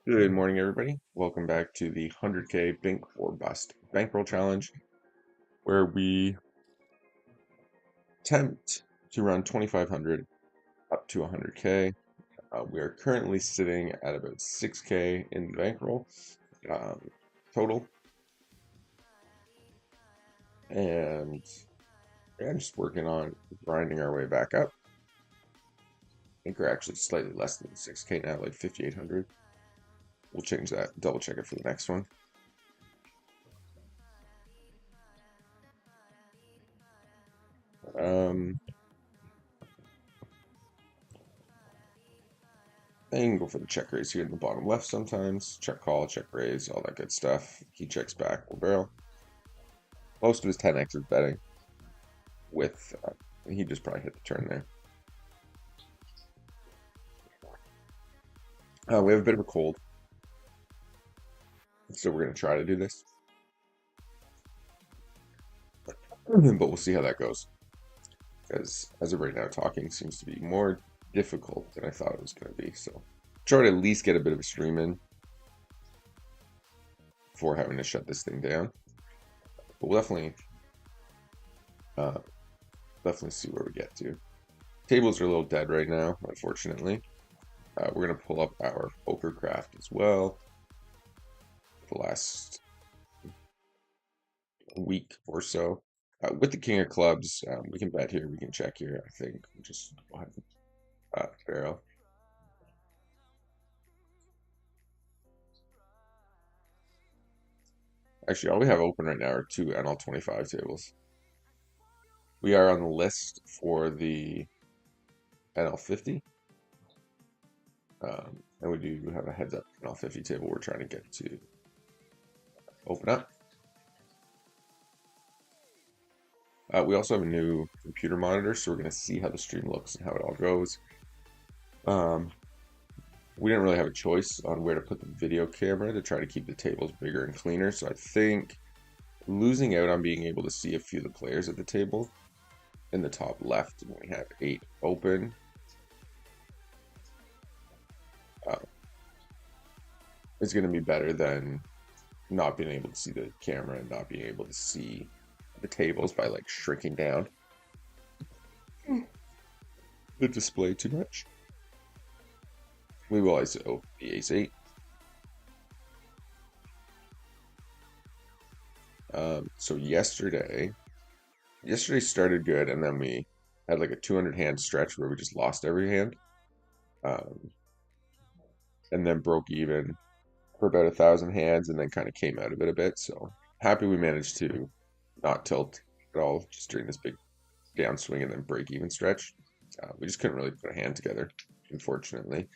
Good morning, everybody. Welcome back to the 100K Bink or Bust Bankroll Challenge, where we attempt to run 2,500 up to 100K. We are currently sitting at about 6K in the bankroll um, total, and yeah, just working on grinding our way back up. I think we're actually slightly less than 6K now, like 5,800. We'll change that, double check it for the next one. Um, I can go for the check raise here in the bottom left sometimes. Check call, check raise, all that good stuff. He checks back, we'll barrel. Most of his 10x is betting with, he just probably hit the turn there. We have a bit of a cold, so we're going to try to do this. But we'll see how that goes. Because as of right now, talking seems to be more difficult than I thought it was going to be. So try to at least get a bit of a stream in before having to shut this thing down. But we'll definitely see where we get to. Tables are a little dead right now, unfortunately. We're going to pull up our poker craft as well. The last week or so. With the king of clubs, we can bet here, we can check here. I think we'll just go ahead and barrel. Actually, all we have open right now are two NL25 tables. We are on the list for the NL50. And we do have a heads up NL50 table we're trying to get to open up. We also have a new computer monitor, so we're going to see how the stream looks and how it all goes. We didn't really have a choice on where to put the video camera to try to keep the tables bigger and cleaner, so I think losing out on being able to see a few of the players at the table in the top left when we have 8 open is going to be better than not being able to see the camera and not being able to see the tables by like shrinking down the display too much. We will ISO the ace-8. So yesterday started good, and then we had like a 200 hand stretch where we just lost every hand, and then broke even for about 1,000 hands, and then kind of came out of it a bit. So happy we managed to not tilt at all just during this big downswing and then break even stretch. We just couldn't really put a hand together, unfortunately.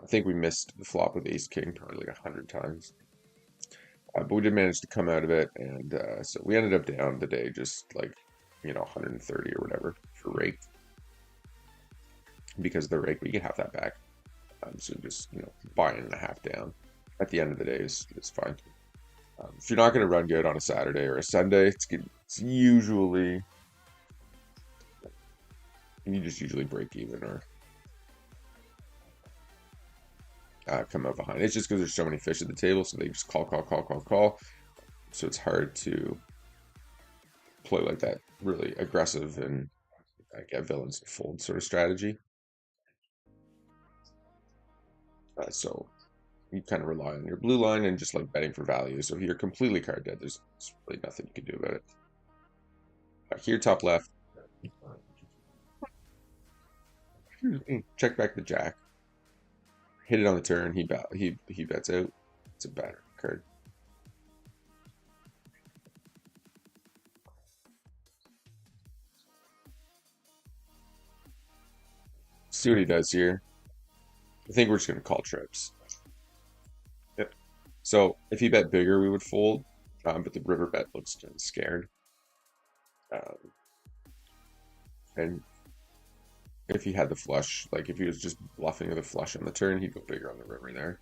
I think we missed the flop with ace king probably like 100 times. But we did manage to come out of it, and so we ended up down the day just like 130 or whatever for rake. Because the rake, we get half that back. So just buy in and a half down at the end of the day is fine. If you're not going to run good on a Saturday or a Sunday, it's usually you just usually break even or come out behind. It's just because there's so many fish at the table, so they just call. So it's hard to play like that really aggressive and get villains to fold sort of strategy. So you kind of rely on your blue line and just like betting for value. So if you're completely card dead, there's really nothing you can do about it. Here, top left. Check back the jack. Hit it on the turn. He bets out. It's a bad card. See what he does here. I think we're just gonna call trips. Yep. So if he bet bigger, we would fold. But the river bet looks kind of scared. And if he had the flush, like if he was just bluffing with a flush on the turn, he'd go bigger on the river there.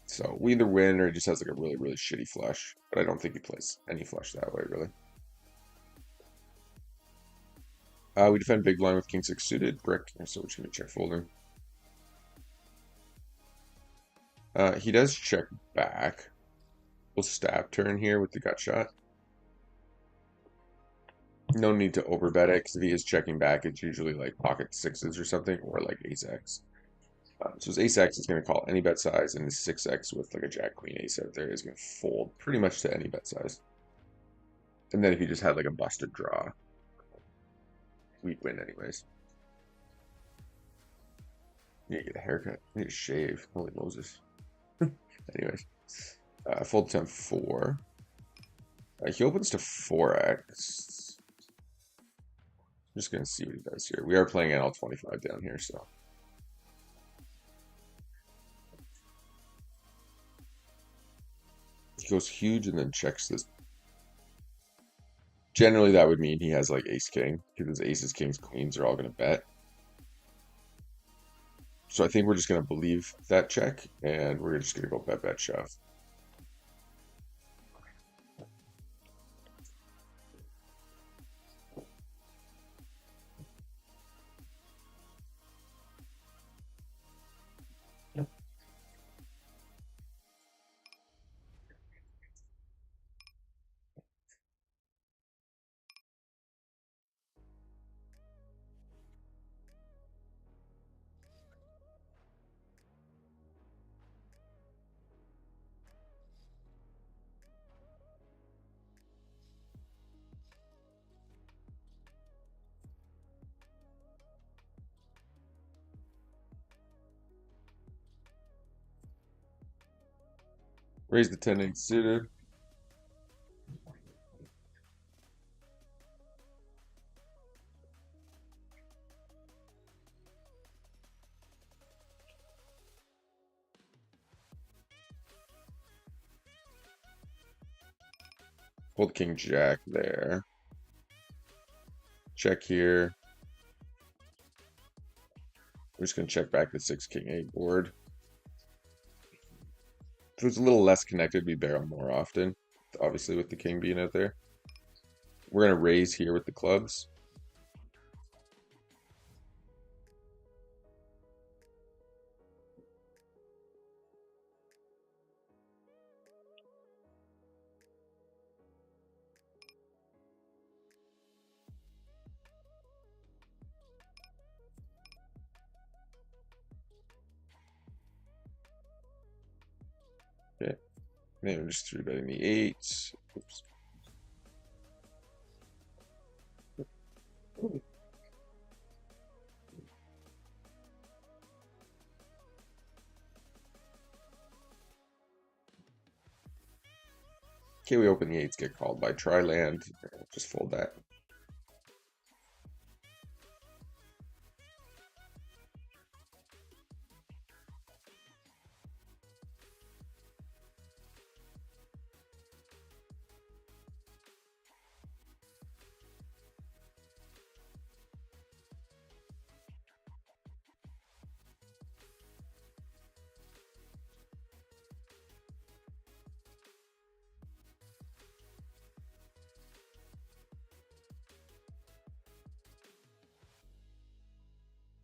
So we either win or he just has like a really, really shitty flush. But I don't think he plays any flush that way, really. We defend big blind with king 6 suited, brick, so we're just gonna check folding. He does check back. We'll stab turn here with the gut shot. No need to overbet it, because if he is checking back, it's usually like pocket sixes or something, or like ace X. So his ace X is going to call any bet size, and his 6X with like a jack queen ace out there is going to fold pretty much to any bet size. And then if he just had like a busted draw, we'd win anyways. You need to get a haircut. You need to shave. Holy Moses. Anyways, fold to 4. He opens to 4X. I'm just going to see what he does here. We are playing NL25 down here, so. He goes huge and then checks this. Generally, that would mean he has like ace-king, because his aces, kings, queens are all going to bet. So I think we're just going to believe that check, and we're just going to go bet, shove. Raise the 10-8 suited. Fold king jack there. Check here. We're just going to check back the 6 king 8 board. If it was a little less connected, we barrel more often, obviously with the king being out there. We're going to raise here with the clubs. Okay, maybe I'm just 3-betting the 8s. Oops. Okay, we open the 8s, get called by tri-land. Just fold that.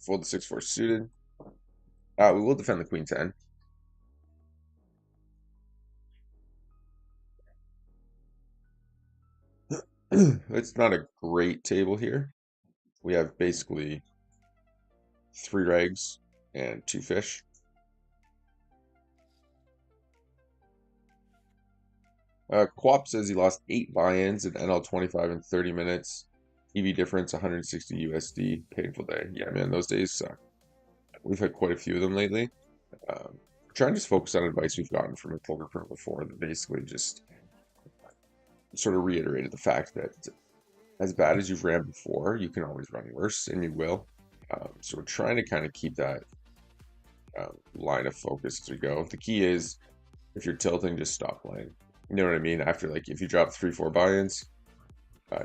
Fold the 6-4 suited. We will defend the queen 10. It's not a great table here. We have basically 3 regs and 2 fish. Quap says he lost 8 buy-ins in NL25 in 30 minutes. EV difference 160 USD. Painful day. Yeah, man, those days suck. We've had quite a few of them lately. Trying to just focus on advice we've gotten from a poker pro before that basically just sort of reiterated the fact that as bad as you've ran before, you can always run worse, and you will. So we're trying to kind of keep that line of focus as we go. The key is, if you're tilting, just stop playing. You know what I mean? After, like, if you drop 3-4 buy-ins,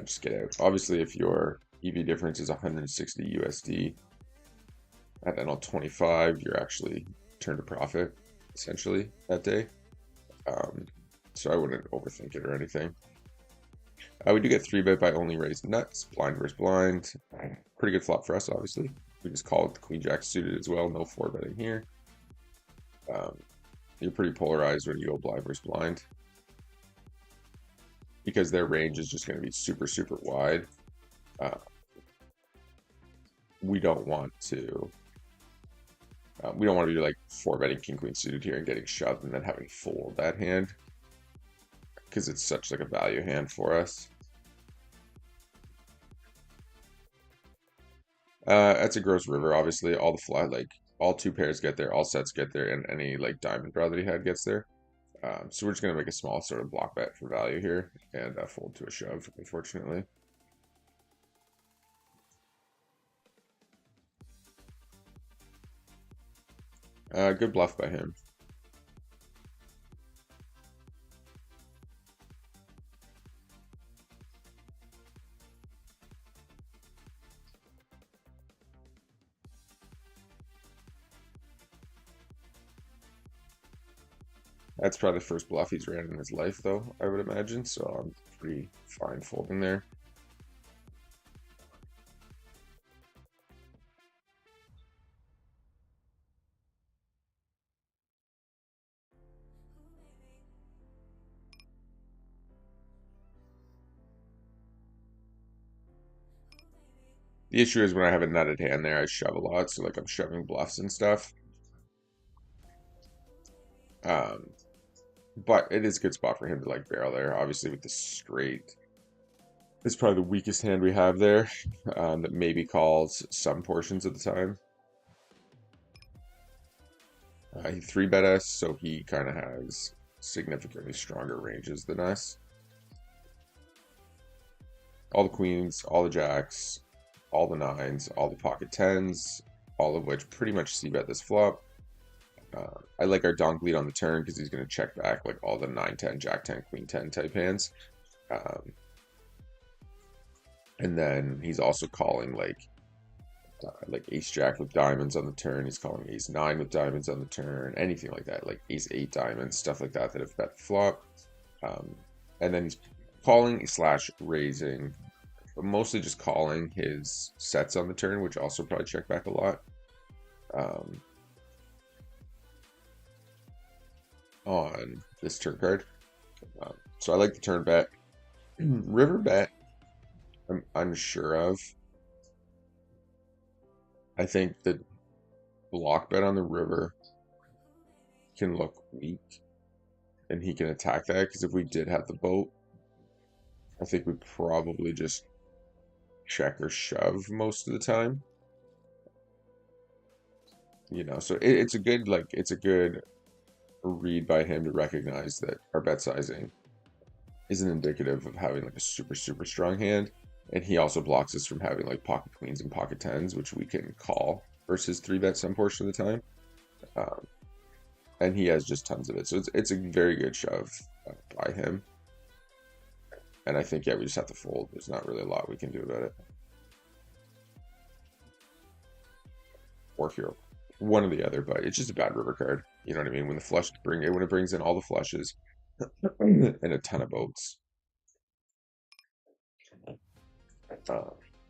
just get out. Obviously, if your EV difference is 160 USD at NL25, you're actually turned a profit, essentially, that day. So I wouldn't overthink it or anything. We do get 3-bet by only raised nuts, blind versus blind. Pretty good flop for us, obviously. We just call it the queen jack suited as well, no 4-betting here. you're pretty polarized when you go blind versus blind because their range is just going to be super, super wide. Uh, we don't want to. We don't want to be like 4-betting king queen suited here and getting shoved and then having to fold that hand because it's such like a value hand for us. That's a gross river. Obviously, all the like all 2 pairs get there, all sets get there, and any like diamond draw that he had gets there. So we're just gonna make a small sort of block bet for value here and fold to a shove, unfortunately. Good bluff by him. That's probably the first bluff he's ran in his life, though, I would imagine. So I'm pretty fine folding there. The issue is when I have a nutted hand there, I shove a lot. So like I'm shoving bluffs and stuff. Um, but it is a good spot for him to like barrel there. Obviously with the straight, it's probably the weakest hand we have there. That maybe calls some portions of the time. He 3-bet us, so he kind of has significantly stronger ranges than us. All the queens, all the jacks, all the nines, all the pocket tens, all of which pretty much c-bet this flop. I like our donk lead on the turn because he's going to check back like all the 9-10, jack-10, queen-10 type hands. And then he's also calling like ace-jack with diamonds on the turn. He's calling ace-9 with diamonds on the turn. Anything like that, like ace-8 diamonds, stuff like that have bet the flop. And then he's calling slash raising, but mostly just calling his sets on the turn, which also probably check back a lot. On this turn card. So I like the turn bet. River bet, I'm unsure of. I think the block bet on the river can look weak and he can attack that because if we did have the boat, I think we probably just check or shove most of the time. You know, so it's a good read by him to recognize that our bet sizing isn't indicative of having like a super, super strong hand. And he also blocks us from having like pocket queens and pocket tens, which we can call versus 3-bet some portion of the time. And he has just tons of it. So it's a very good shove by him. And I think, yeah, we just have to fold. There's not really a lot we can do about it. Or hero. One or the other, but it's just a bad river card. You know what I mean? When it brings in all the flushes and a ton of boats.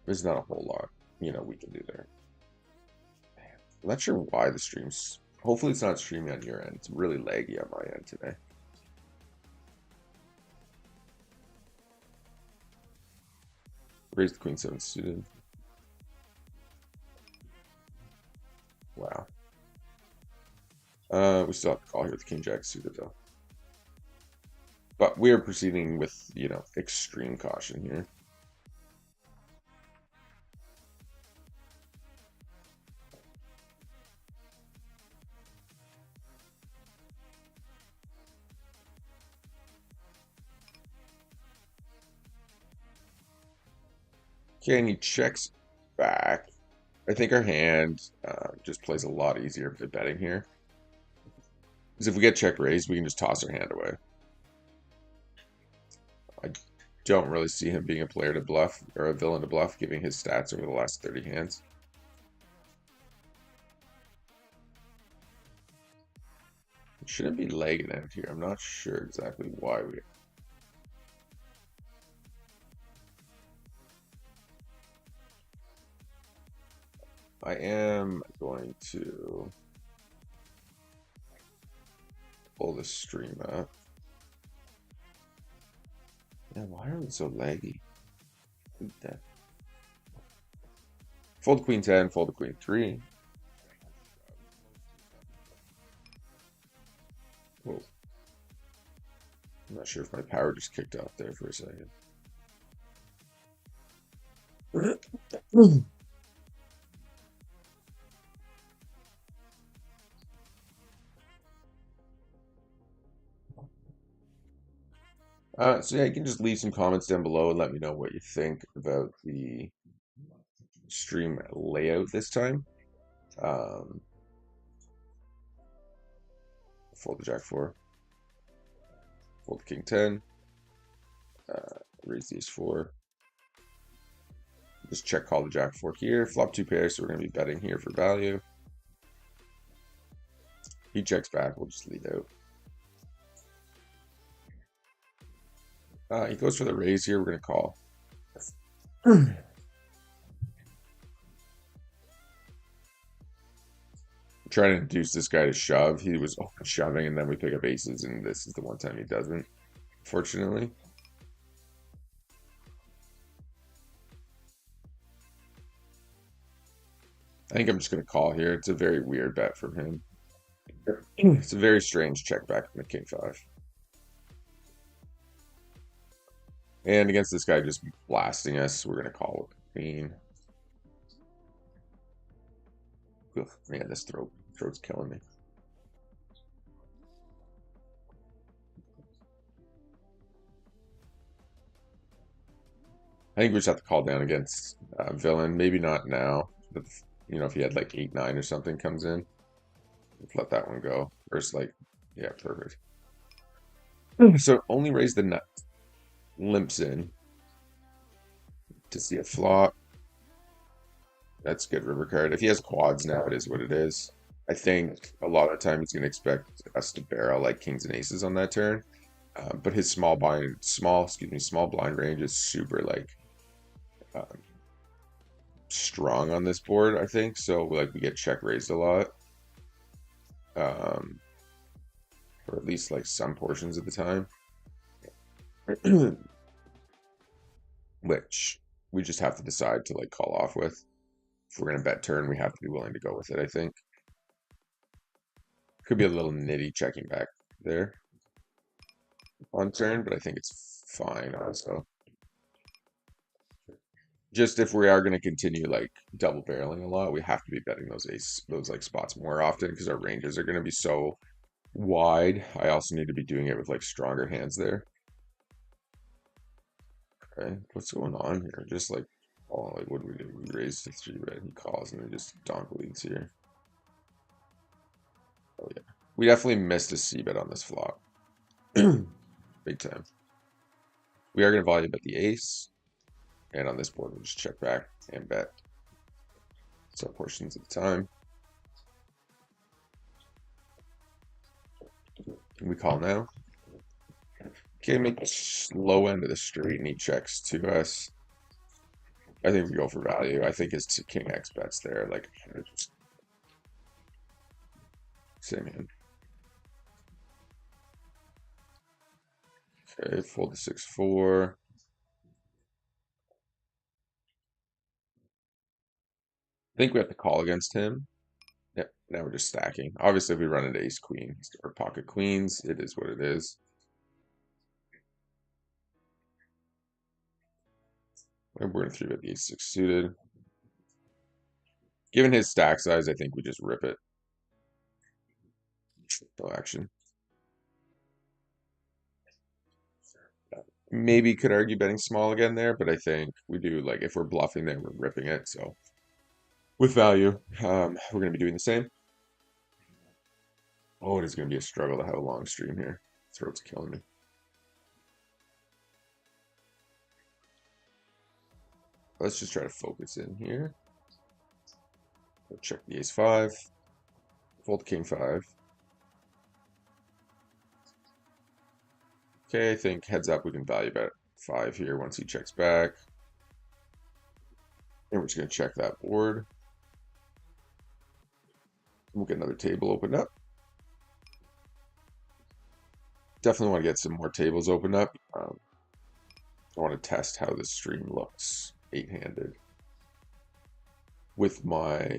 There's not a whole lot, we can do there. I'm not sure why the stream's. Hopefully, it's not streaming on your end. It's really laggy on my end today. Raise the queen 7 suited. Wow. We still have to call here with king jack suited though. But we are proceeding with, extreme caution here. Okay, and he checks back. I think our hand just plays a lot easier for betting here. Because if we get check raised, we can just toss our hand away. I don't really see him being a player to bluff or a villain to bluff, given his stats over the last 30 hands. It shouldn't be legging out here. I'm not sure exactly why we. I am going to. pull the stream up. Yeah, why are we so laggy? Fold queen 10, fold the queen 3. Whoa. I'm not sure if my power just kicked off there for a second. So yeah, you can just leave some comments down below and let me know what you think about the stream layout this time. Fold the jack 4, fold the king 10, raise the ace 4. Just check call the jack 4 here. Flop 2 pairs, so we're going to be betting here for value. He checks back, we'll just lead out. He goes for the raise here, we're going to call. Trying to induce this guy to shove. He was shoving, and then we pick up aces, and this is the one time he doesn't, fortunately. I think I'm just going to call here. It's a very weird bet from him. It's a very strange check back from the king 5. And against this guy just blasting us, we're going to call with the queen. Ugh, man, this throat's killing me. I think we just have to call down against villain. Maybe not now. But, you know, if he had like 8-9 or something comes in, let's let that one go. Or it's like, yeah, perfect. So only raise the nut. Limps in to see a flop. That's a good river card. If he has quads now, it is what it is. I think a lot of the time he's going to expect us to barrel like kings and aces on that turn. But his small blind range is super like strong on this board, I think. So like we get check raised a lot. Or at least like some portions of the time. Which we just have to decide to like call off with. If we're going to bet turn, we have to be willing to go with it, I think. Could be a little nitty checking back there on turn, but I think it's fine also. Just if we are going to continue like double barreling a lot, we have to be betting those like spots more often because our ranges are going to be so wide. I also need to be doing it with like stronger hands there. Okay, what's going on here? Just like, oh, like what do we do? We raise to 3 red, he calls, and then just donk leads here. Oh yeah, we definitely missed a c-bet on this flop. Big time. We are going to volume bet the ace, and on this board we'll just check back and bet some portions of the time. We call now. Okay, make low end of the street, and he checks to us. I think we go for value. I think his king X bets there, like same hand. Okay, fold the 6-4. I think we have to call against him. Yep, now we're just stacking. Obviously, if we run into ace queen or pocket queens, it is what it is. We're going to 3-bet the ace-6 suited. Given his stack size, I think we just rip it. No action. Maybe could argue betting small again there, but I think we do, like, if we're bluffing there, we're ripping it. So with value, we're going to be doing the same. Oh, it is going to be a struggle to have a long stream here. Throat's killing me. Let's just try to focus in here. We'll check the ace-5. Fold king 5. Okay, I think heads up we can value bet 5 here once he checks back. And we're just going to check that board. We'll get another table opened up. Definitely want to get some more tables opened up. I want to test how the stream looks 8-handed with my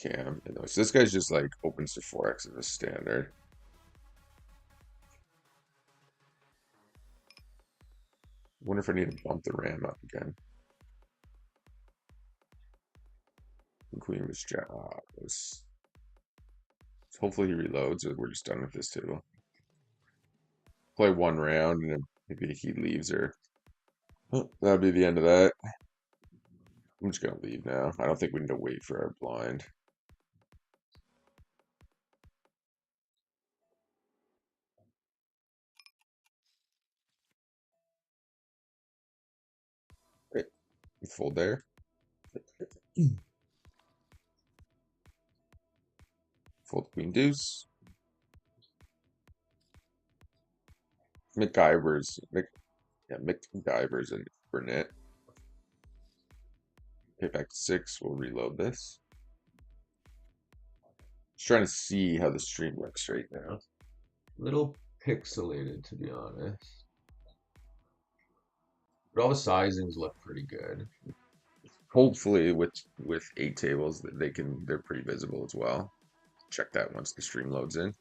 cam. So this guy's just like opens to 4x as a standard. Wonder if I need to bump the RAM up again. Queen was jack. Hopefully he reloads, or we're just done with this table. Play one round, and then maybe he leaves, or that'll be the end of that. I'm just gonna leave now. I don't think we need to wait for our blind. Right, fold there. Fold queen deuce. MacGyver's, MacGyver's and Burnett. Okay, back to 6. We'll reload this. Just trying to see how the stream looks right now. Little pixelated, to be honest. But all the sizings look pretty good. Hopefully, with 8 tables, they're pretty visible as well. Check that once the stream loads in.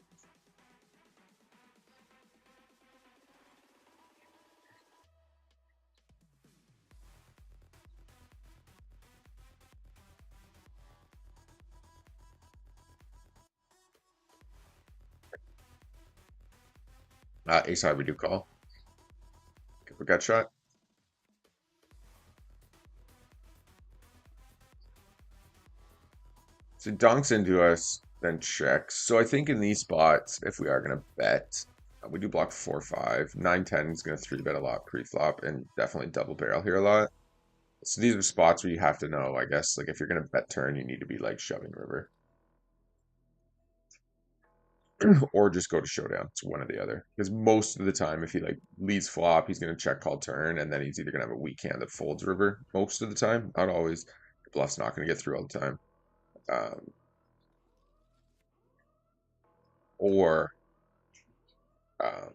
Ace high, we do call. We got shot. So donks into us, then checks. So I think in these spots, if we are going to bet, we do block 4-5. 9-10 is going to 3-bet a lot pre-flop, and definitely double barrel here a lot. So these are spots where you have to know, I guess, like if you're going to bet turn, you need to be like shoving river. Or just go to showdown. It's one or the other. Because most of the time, if he like leads flop, he's going to check call turn, and then he's either going to have a weak hand that folds river most of the time. Not always. The bluff's not going to get through all the time. Or um,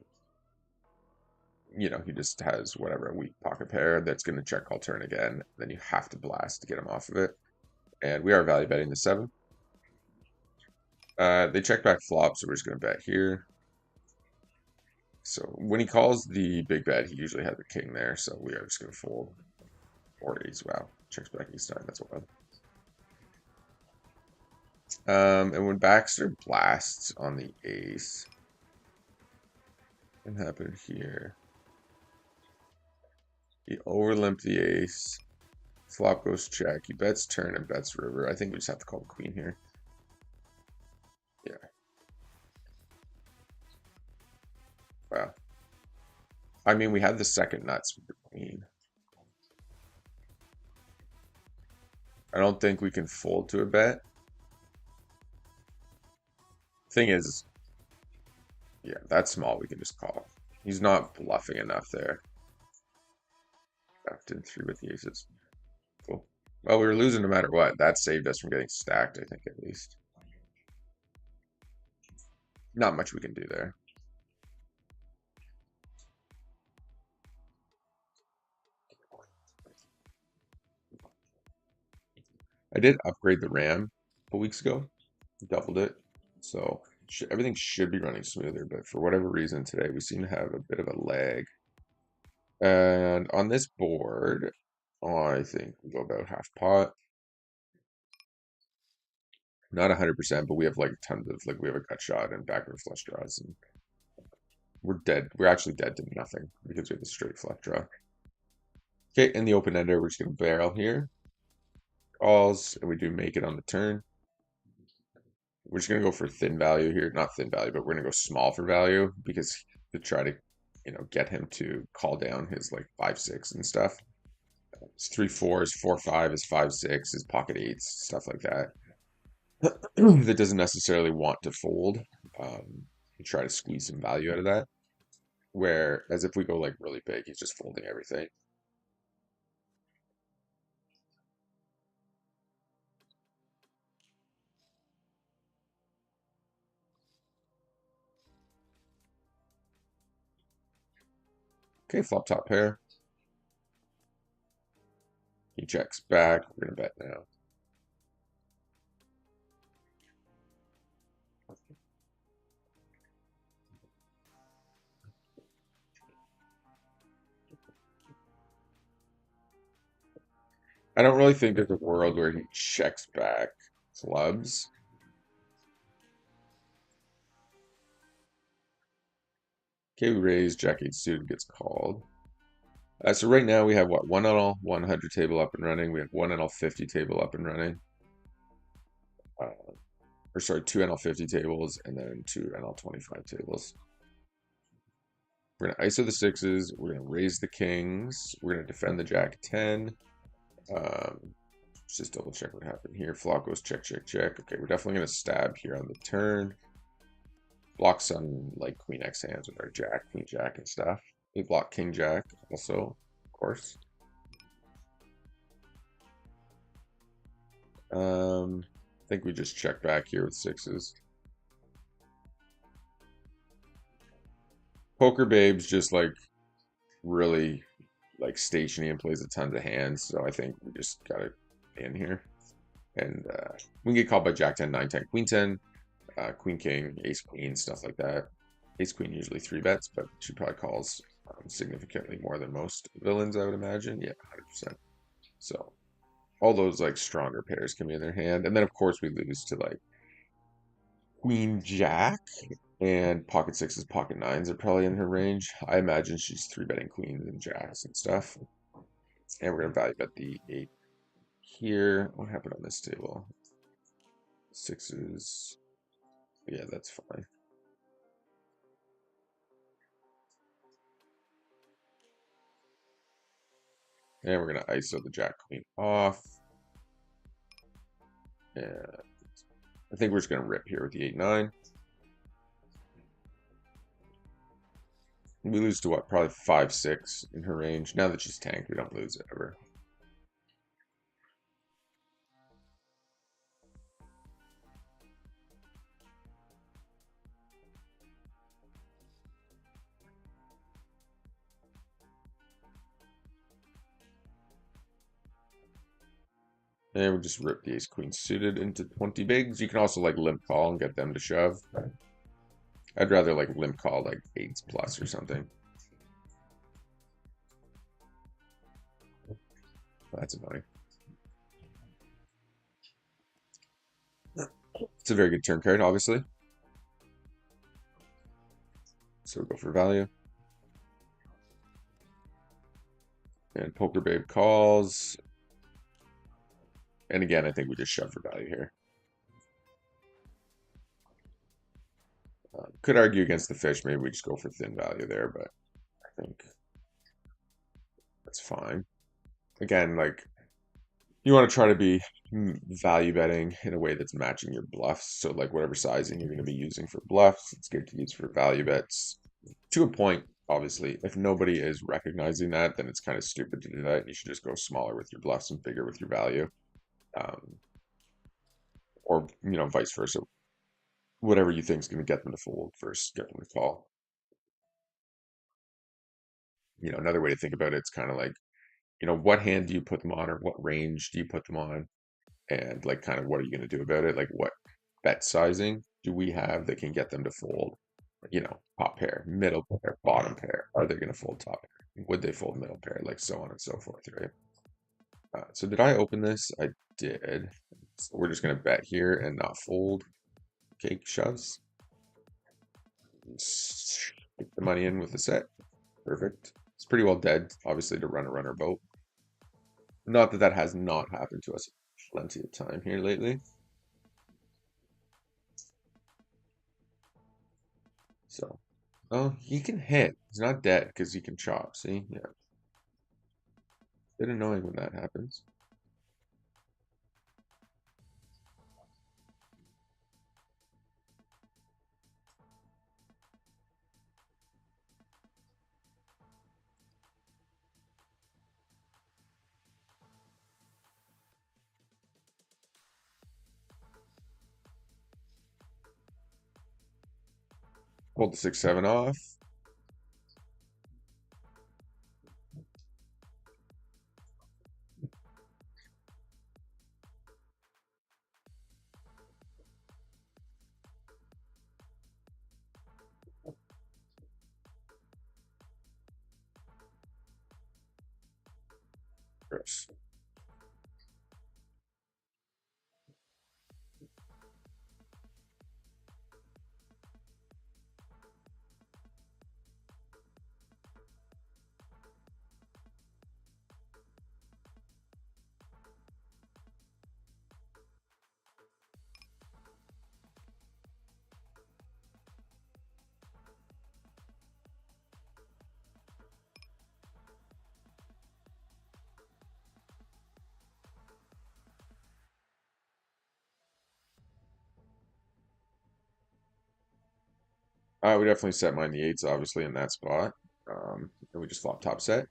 he just has whatever, a weak pocket pair that's going to check call turn again. Then you have to blast to get him off of it. And we are value betting the 7. They check back flop, so we're just going to bet here. So when he calls the big bet, he usually has a king there, so we are just going to fold. Or ace, wow. Checks back ace 9, that's wild. And when Baxter blasts on the ace, what happened here? He overlimped the ace. Flop goes check. He bets turn and bets river. I think we just have to call the queen here. Yeah. Wow. I mean, we had the second nuts with the queen. I don't think we can fold to a bet. Thing is, yeah, that's small. We can just call. He's not bluffing enough there. Backed in 3 with the aces. Cool. Well, we were losing no matter what. That saved us from getting stacked, I think, at least. Not much we can do there. I did upgrade the RAM a couple weeks ago. Doubled it. So everything should be running smoother, but for whatever reason today, we seem to have a bit of a lag. And on this board, I think we go about half pot. Not 100%, but we have like tons of, like, we have a gut shot and backdoor flush draws, and we're dead. We're actually dead to nothing because we have a straight flush draw. Okay, in the open ender, we're just gonna barrel here. Calls, and we do make it on the turn. We're just gonna go for thin value here. Not thin value, but we're gonna go small for value because to try to, get him to call down his like 5-6 and stuff. His 3-4, his 4-5, his 5-6, his pocket eights, stuff like that. That doesn't necessarily want to fold. You try to squeeze some value out of that. Whereas if we go like really big, he's just folding everything. Okay, flop top pair. He checks back. We're gonna bet now. I don't really think there's a world where he checks back clubs. Okay, we raise, jack eight suited gets called. So right now we have what, one NL 100 table up and running. We have one NL 50 table up and running. Or sorry, two NL 50 tables and then two NL 25 tables. We're gonna ISO the sixes. We're gonna raise the kings. We're gonna defend the jack 10. Let's just double check what happened here. Flop goes check, check, check. Okay, we're definitely gonna stab here on the turn. Block some like queen X hands with our jack, queen jack and stuff. We block king jack also, of course. I think we just check back here with sixes. Poker Babe's just like really like stationary and plays a ton of hands, so I think we just got it in here. And we can get called by Jack 10, 9, 10, Queen 10, Queen King, Ace Queen, stuff like that. Ace Queen usually 3 bets, but she probably calls significantly more than most villains, I would imagine. Yeah, 100%. So all those like stronger pairs can be in their hand, and then of course we lose to like Queen Jack and pocket sixes, pocket nines are probably in her range. I imagine she's 3 betting queens and jacks and stuff. And we're gonna value bet the 8 here. What happened on this table? Sixes. Yeah, that's fine. And we're gonna ISO the jack queen off. And I think we're just gonna rip here with the 8-9. We lose to what? Probably 5-6 in her range. Now that she's tanked, we don't lose it ever. And we just rip the ace queen suited into 20 bigs. You can also like limp call and get them to shove. I'd rather like limp call like 8s plus or something. That's annoying. It's a very good turn card, obviously. So we'll go for value. And Poker Babe calls. And again, I think we just shove for value here. Could argue against the fish. Maybe we just go for thin value there, but I think that's fine. Again, like you want to try to be value betting in a way that's matching your bluffs. So like whatever sizing you're going to be using for bluffs, it's good to use for value bets. To a point, obviously. If nobody is recognizing that, then it's kind of stupid to do that. You should just go smaller with your bluffs and bigger with your value. Or, vice versa. Whatever you think is going to get them to fold first, get them to call. Another way to think about it's kind of like, what hand do you put them on or what range do you put them on? And like kind of what are you going to do about it? Like what bet sizing do we have that can get them to fold? Top pair, middle pair, bottom pair. Are they going to fold top pair? Would they fold middle pair? Like so on and so forth, right? So did I open this? I did. So we're just going to bet here and not fold. Cake shoves. Stick the money in with the set. Perfect. It's pretty well dead, obviously, to run a runner boat. Not that that has not happened to us plenty of time here lately. So, oh, he can hit. He's not dead because he can chop. See, yeah. Bit annoying when that happens. Hold the 6-7 off. chips. I would definitely set mine the eights, obviously, in that spot. And we just flop top set.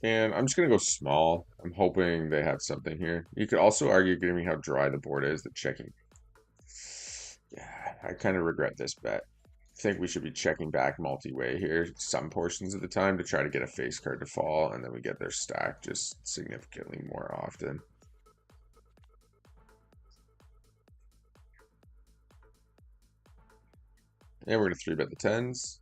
And I'm just going to go small. I'm hoping they have something here. You could also argue, given how dry the board is, that checking. Yeah, I kind of regret this bet. I think we should be checking back multi-way here some portions of the time to try to get a face card to fall, and then we get their stack just significantly more often. And we're going to 3-bet the tens.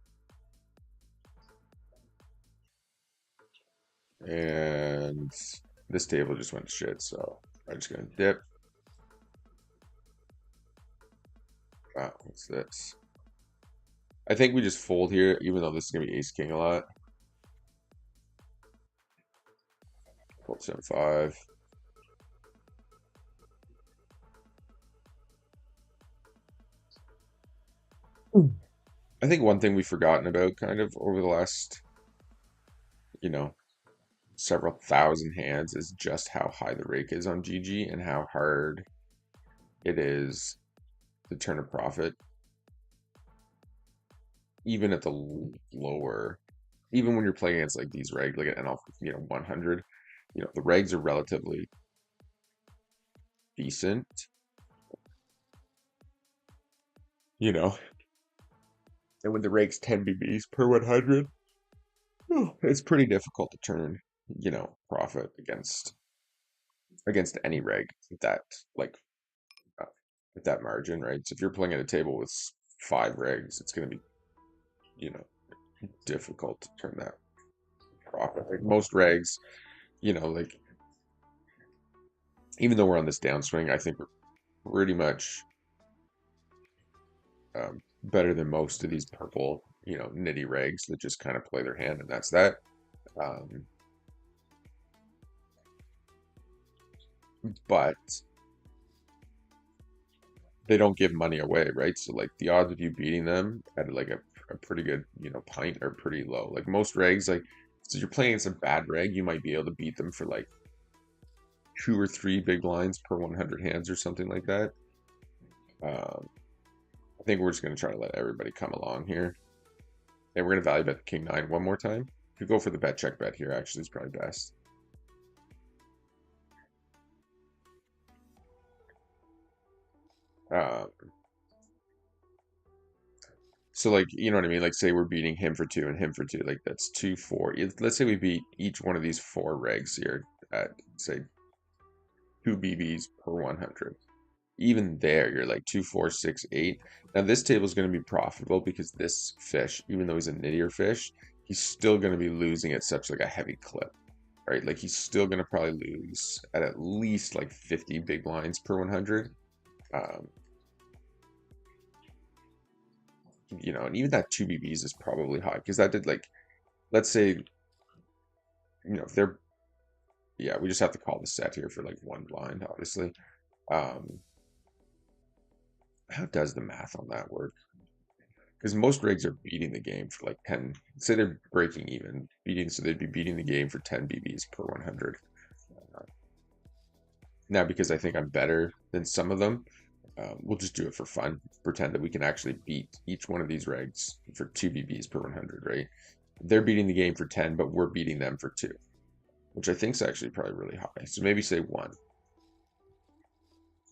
And this table just went to shit, so I'm just going to dip. Wow, what's this? I think we just fold here, even though this is going to be ace-king a lot. Fold 7-5. I think one thing we've forgotten about kind of over the last, you know, several thousand hands is just how high the rake is on GG and how hard it is to turn a profit. Even at the lower, even when you're playing against like these regs, like an NL, 100, the regs are relatively decent, and when the rake's 10 BBs per 100, it's pretty difficult to turn, profit against any reg at that, like, at that margin, right? So if you're playing at a table with 5 regs, it's going to be, difficult to turn that profit. Like most regs, like, even though we're on this downswing, I think we're pretty much better than most of these purple, nitty regs that just kind of play their hand, and that's that. But they don't give money away, right? So like the odds of you beating them at like a pretty good, pint are pretty low. Like most regs, like, so you're playing against a bad reg, you might be able to beat them for like 2 or 3 big blinds per 100 hands or something like that. I think we're just going to try to let everybody come along here. And we're going to value bet the king 9 one more time. Could go for the bet check bet here, actually, is probably best. So like, you know what I mean? Like say we're beating him for 2 and him for 2, like that's 2, 4. Let's say we beat each one of these 4 regs here at say 2 BBs per 100. Even there, you're like 2, 4, 6, 8. Now this table is going to be profitable because this fish, even though he's a nittier fish, he's still going to be losing at such like a heavy clip, right? Like he's still going to probably lose at least like 50 big blinds per 100. And even that 2 BBs is probably high because that did like, let's say, if they're, yeah, we just have to call the set here for like 1 blind, obviously. How does the math on that work? Because most rigs are beating the game for like 10, say they're breaking even, so they'd be beating the game for 10 BBs per 100. Now, because I think I'm better than some of them, we'll just do it for fun. Pretend that we can actually beat each one of these regs for 2 BBs per 100, right? They're beating the game for 10, but we're beating them for 2, which I think is actually probably really high. So maybe say 1.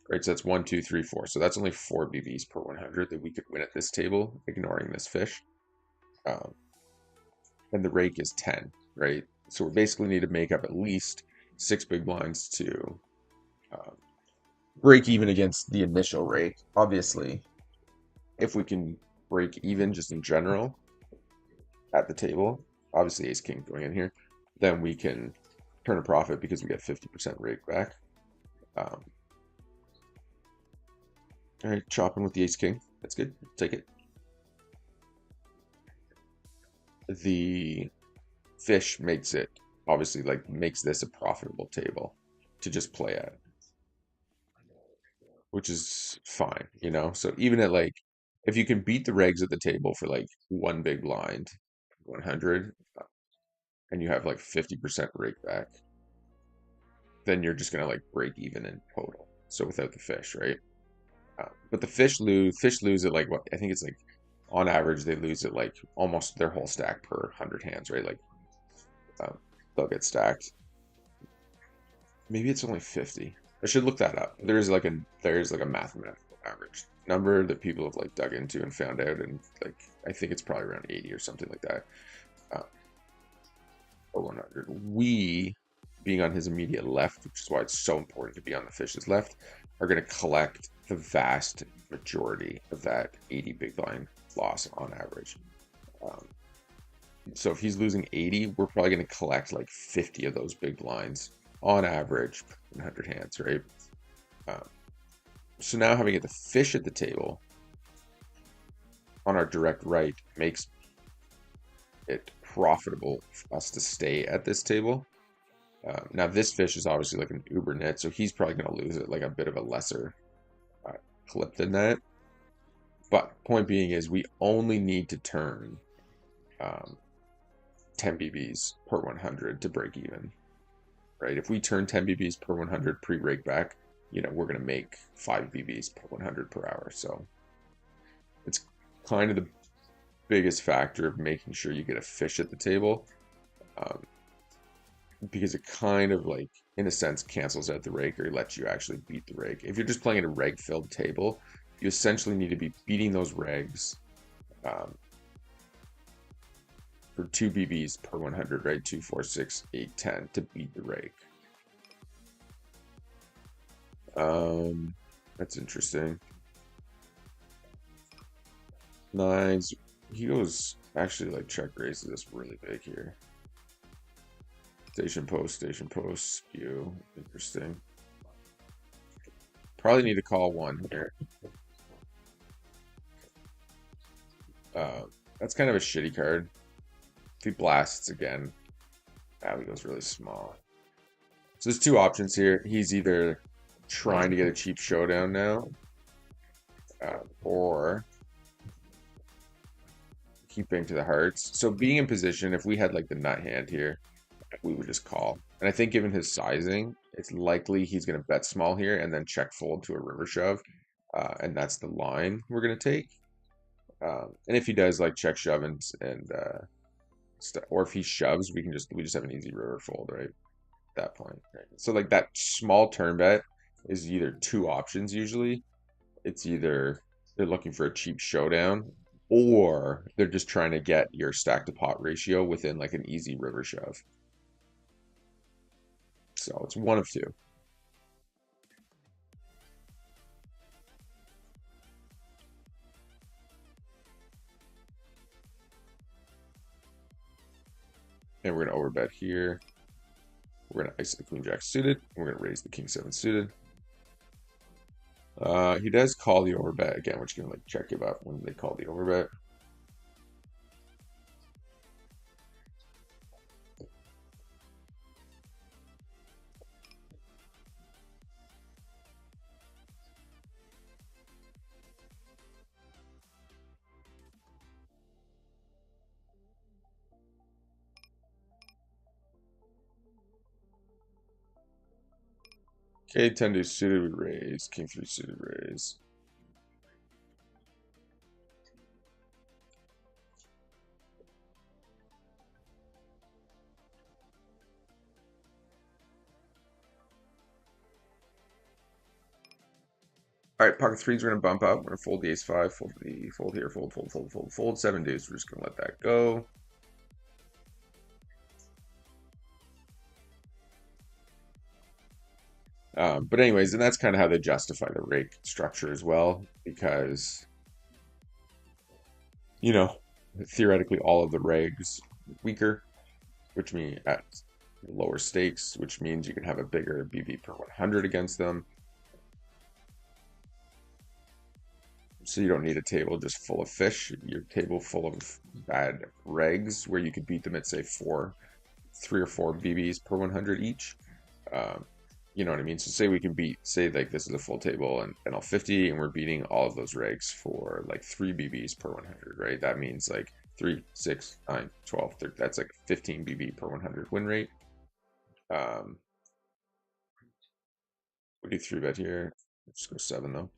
Right, so that's 1, 2, 3, 4. So that's only 4 BBs per 100 that we could win at this table, ignoring this fish. And the rake is 10, right? So we basically need to make up at least 6 big blinds to break even against the initial rake. Obviously, if we can break even just in general at the table, obviously ace king going in here, then we can turn a profit because we get 50% rake back. All right, chopping with the ace king. That's good. Take it. The fish makes it obviously like makes this a profitable table to just play at, which is fine, you know? So even at like, if you can beat the regs at the table for like one big blind, 100, and you have like 50% rake back, then you're just gonna like break even in total. So without the fish, right? But the fish lose at like what I think it's like on average they lose at like almost their whole stack per 100 hands, right? Like um, they'll get stacked. Maybe it's only 50. I should look that up. There's like a mathematical average number that people have like dug into and found out, and like I think it's probably around 80 or something like that. Uh, or 100. We, being on his immediate left, which is why it's so important to be on the fish's left, are going to collect the vast majority of that 80 big blind loss on average. Um, so if he's losing 80, we're probably going to collect like 50 of those big blinds on average, 100 hands, right? Um, so now having the fish at the table on our direct right makes it profitable for us to stay at this table. Now this fish is obviously like an uber net, so he's probably going to lose it like a bit of a lesser uh, clip than that. But point being is we only need to turn 10 BBs per 100 to break even, right? If we turn 10 BBs per 100 pre-rake back, we're going to make 5 BBs per 100 per hour. So it's kind of the biggest factor of making sure you get a fish at the table, because it kind of like, in a sense, cancels out the rake or lets you actually beat the rake. If you're just playing at a reg-filled table, you essentially need to be beating those regs for 2 BBs per 100, right? 2, 4, 6, 8, 10 to beat the rake. That's interesting. Nines. He goes actually like check raises this really big here. Station post, spew. Interesting. Probably need to call one here. That's kind of a shitty card. If he blasts again, he goes really small. So there's two options here. He's either trying to get a cheap showdown now, or keeping to the hearts. So being in position, if we had like the nut hand here, we would just call. And I think given his sizing, it's likely he's going to bet small here and then check fold to a river shove. And that's the line we're going to take. And if he does like check shove and or if he shoves, we just have an easy river fold, right? At that point. Right? So like that small turn bet is either two options usually. It's either they're looking for a cheap showdown, or they're just trying to get your stack to pot ratio within like an easy river shove. So it's one of two. And we're going to overbet here. We're going to ice the queen jack suited. We're going to raise the king seven suited. He does call the overbet again, which can like check about when they call the overbet. Okay, 10 deuce suited we raise, king 3 suited raise. All right, pocket threes, we're gonna bump up. We're gonna fold the ace five, fold here, fold 7 deuce. We're just gonna let that go. But anyways, and that's kind of how they justify the rake structure as well, because you know, theoretically all of the regs weaker, which means at lower stakes, which means you can have a bigger BB per 100 against them. So you don't need a table just full of fish. Your table full of bad regs where you could beat them at say 3 or 4 BBs per 100 each. Um, you know what I mean? So say we can beat, say like this is a full table and NL50 and we're beating all of those regs for like 3 BBs per 100, right? That means like 3, 6, 9, 12, 30, that's like 15 BB per 100 win rate. We do 3-bet here. Let's go 7 though.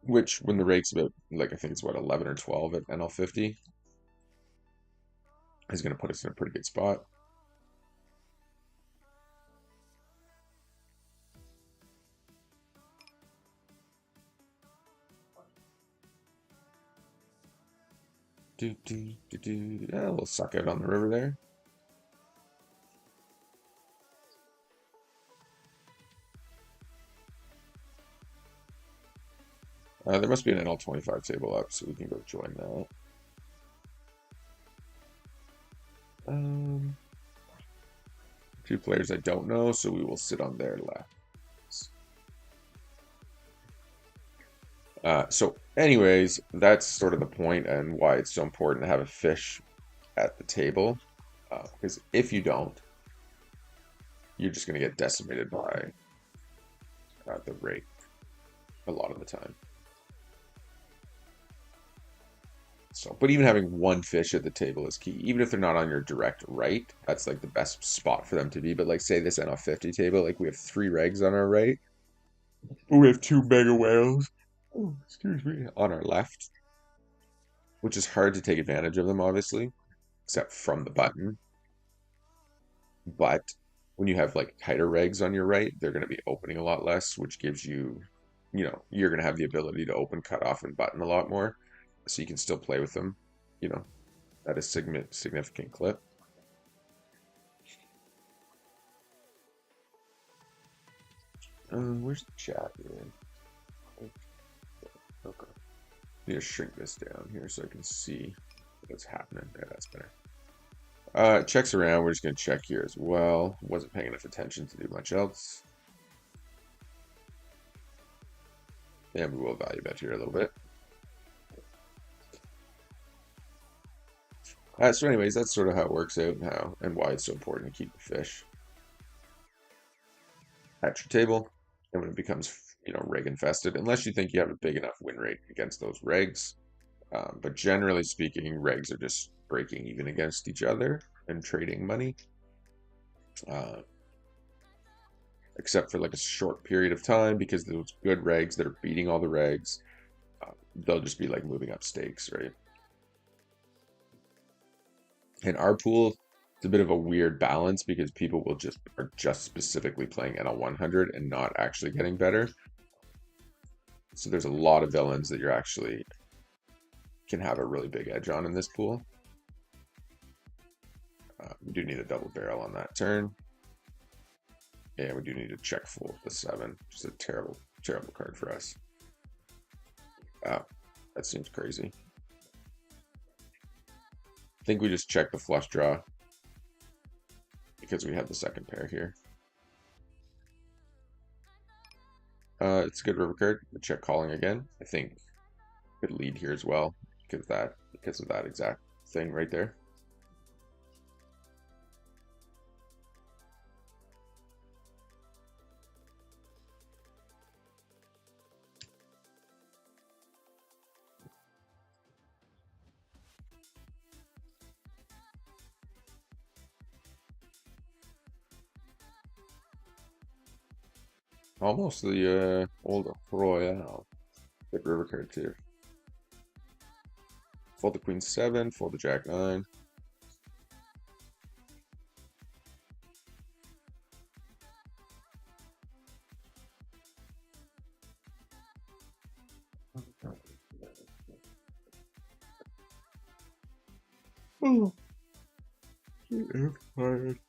Which when the rake's about like I think it's what 11 or 12 at NL50 is going to put us in a pretty good spot. Yeah, a little suck out on the river there. There must be an NL25 table up, so we can go join that. Two players I don't know, so we will sit on their left. So anyways, that's sort of the point and why it's so important to have a fish at the table. Because if you don't, you're just going to get decimated by the rake a lot of the time. So, but even having one fish at the table is key. Even if they're not on your direct right, that's like the best spot for them to be. But like say this NL50 table, like we have 3 regs on our right. We have 2 mega whales. Oh, excuse me, on our left, which is hard to take advantage of them, obviously, except from the button. But when you have like tighter regs on your right, they're going to be opening a lot less, which gives you, you're going to have the ability to open, cut off, and button a lot more. So you can still play with them, at a significant clip. Where's the chat here? Okay. Need to shrink this down here so I can see what's happening. Yeah, that's better. Checks around. We're just going to check here as well. Wasn't paying enough attention to do much else. And we will value bet here a little bit. So anyways, that's sort of how it works out and why it's so important to keep the fish at your table. And when it becomes, reg infested, unless you think you have a big enough win rate against those regs. But generally speaking, regs are just breaking even against each other and trading money. Except for like a short period of time, because those good regs that are beating all the regs, they'll just be like moving up stakes, right? In our pool, it's a bit of a weird balance because people are just specifically playing NL 100 and not actually getting better. So there's a lot of villains that you're actually can have a really big edge on in this pool. We do need a double barrel on that turn. And we do need to check full with the 7. Just a terrible, terrible card for us. Wow, that seems crazy. I think we just check the flush draw because we have the second pair here. It's a good river card. We check calling again. I think could lead here as well because of that exact thing right there. Almost the old Royale. Good river card too. Fold the Queen 7, fold the Jack 9. Oh, I'm tired.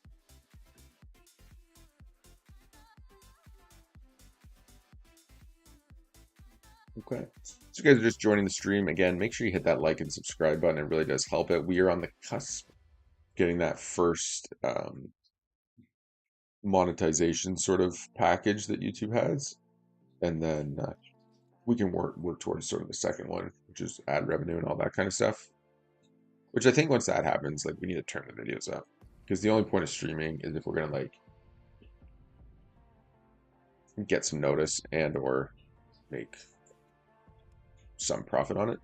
Okay. So you guys are just joining the stream again. Make sure you hit that like and subscribe button. It really does help it. We are on the cusp of getting that first monetization sort of package that YouTube has, and then we can work towards sort of the second one, which is ad revenue and all that kind of stuff. Which I think once that happens, like we need to turn the videos up, because the only point of streaming is if we're gonna like get some notice and or make some profit on it.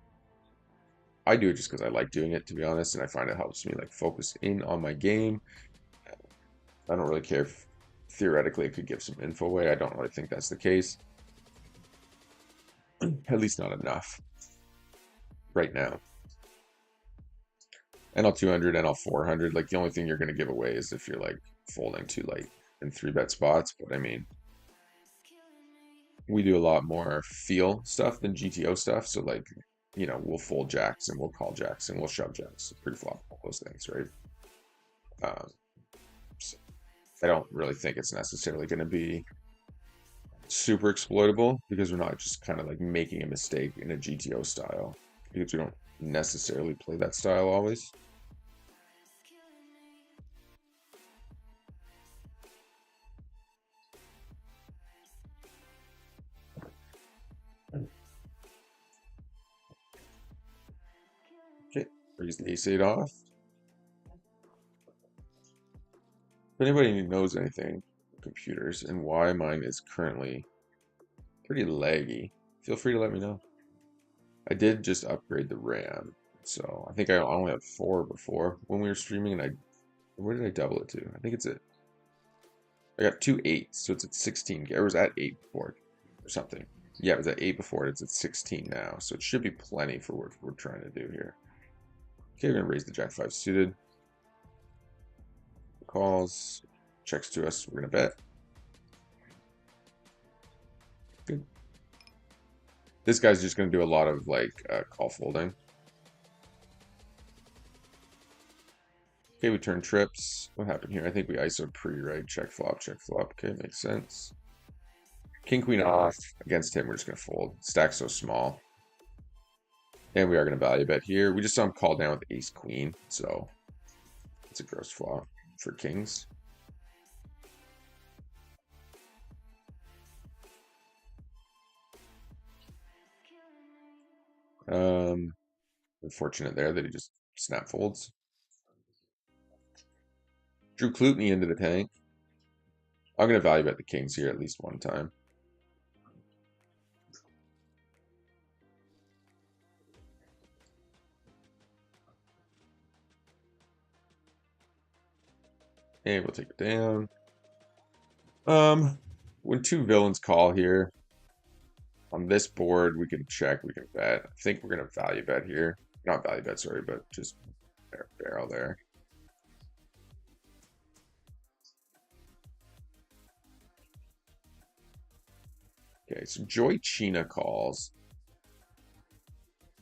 I do it just because I like doing it, to be honest, and I find it helps me like focus in on my game. I don't really care if theoretically it could give some info away. I don't really think that's the case. At least not enough right now. NL 200, NL 400, like the only thing you're going to give away is if you're like folding too late in 3-bet spots. But I mean, we do a lot more feel stuff than GTO stuff. So like, you know, we'll fold jacks and we'll call jacks and we'll shove jacks, pre-flop, all those things, right? So I don't really think it's necessarily going to be super exploitable, because we're not just kind of like making a mistake in a GTO style, because we don't necessarily play that style always. Okay, raise the ace-8 off. If anybody knows anything computers and why mine is currently pretty laggy, feel free to let me know. I did just upgrade the RAM, so I think I only had 4 before when we were streaming, and where did I double it to? I think it's at, I got 2 8s, so it's at 16. It was at 8 before or something. Yeah, it was at 8 before, it's at 16 now, so it should be plenty for what we're trying to do here. Okay, we're gonna raise the Jack 5 suited. Calls, checks to us, we're gonna bet. Good. This guy's just gonna do a lot of like call folding. Okay, we turn trips. What happened here? I think we ISO pre, right? Check flop, check flop. Okay, makes sense. King queen off against him. We're just gonna fold. Stack's so small, and we are gonna value bet here. We just saw him call down with ace queen, so it's a gross flop for kings. Unfortunate there that he just snap folds. Drew Klutney into the tank. I'm gonna value bet the kings here at least one time. And we'll take it down. When two villains call here on this board, we can check, we can bet. I think we're gonna value bet here. Not value bet, sorry, but just barrel there. Okay, so Joy China calls.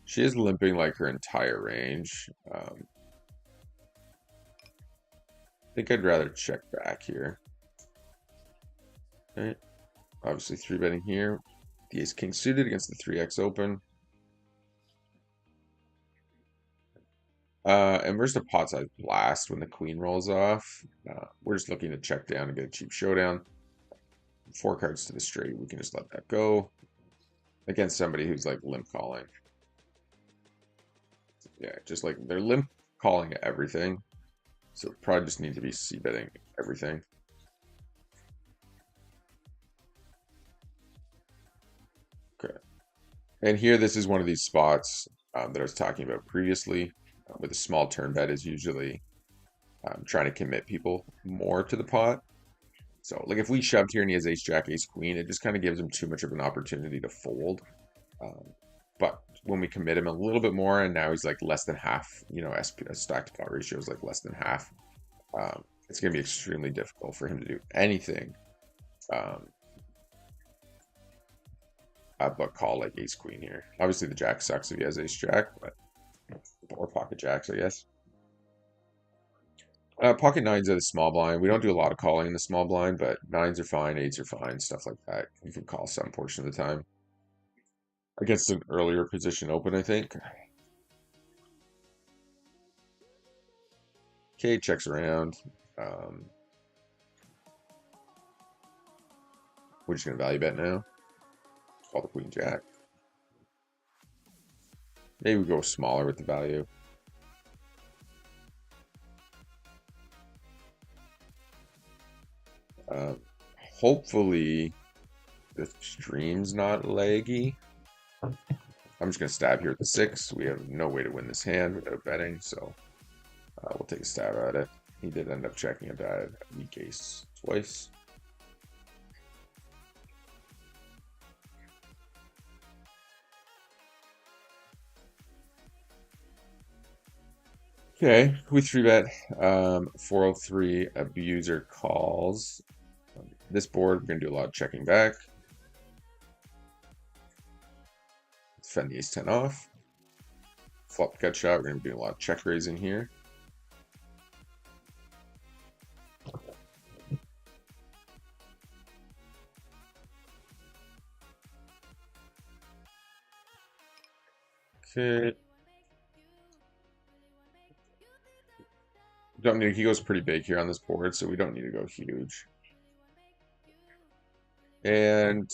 She is limping like her entire range. I think I'd rather check back here. Okay. Obviously 3-betting here. The ace king suited against the 3x open. And we're just a pot size blast when the queen rolls off. We're just looking to check down and get a cheap showdown. 4 cards to the straight. We can just let that go against somebody who's like limp calling. Yeah, just like they're limp calling everything. So probably just need to be c-betting everything. Okay. And here, this is one of these spots that I was talking about previously. With a small turn bet is usually trying to commit people more to the pot. So like if we shoved here and he has ace jack, ace queen, it just kind of gives him too much of an opportunity to fold. But when we commit him a little bit more, and now he's like less than half, you know, stack to pot ratio is like less than half. It's going to be extremely difficult for him to do anything but call like ace queen here. Obviously the jack sucks if he has ace jack, but or pocket jacks, I guess. Pocket nines are the small blind. We don't do a lot of calling in the small blind, but nines are fine, eights are fine, stuff like that. You can call some portion of the time. against an earlier position open, I think. Okay, checks around. Um, we're just gonna value bet now. Call the queen jack. Maybe we go smaller with the value. Um, hopefully the stream's not laggy. I'm just gonna stab here at the 6. We have no way to win this hand without betting, so we'll take a stab at it. He did end up checking a bad weak ace twice. Okay, we 3-bet 403 abuser calls. This board, we're gonna do a lot of checking back. Defend the ace-10 off. Flop the gut shot, we're gonna be doing a lot of check raising here. Okay. Don't need, he goes pretty big here on this board, so we don't need to go huge. And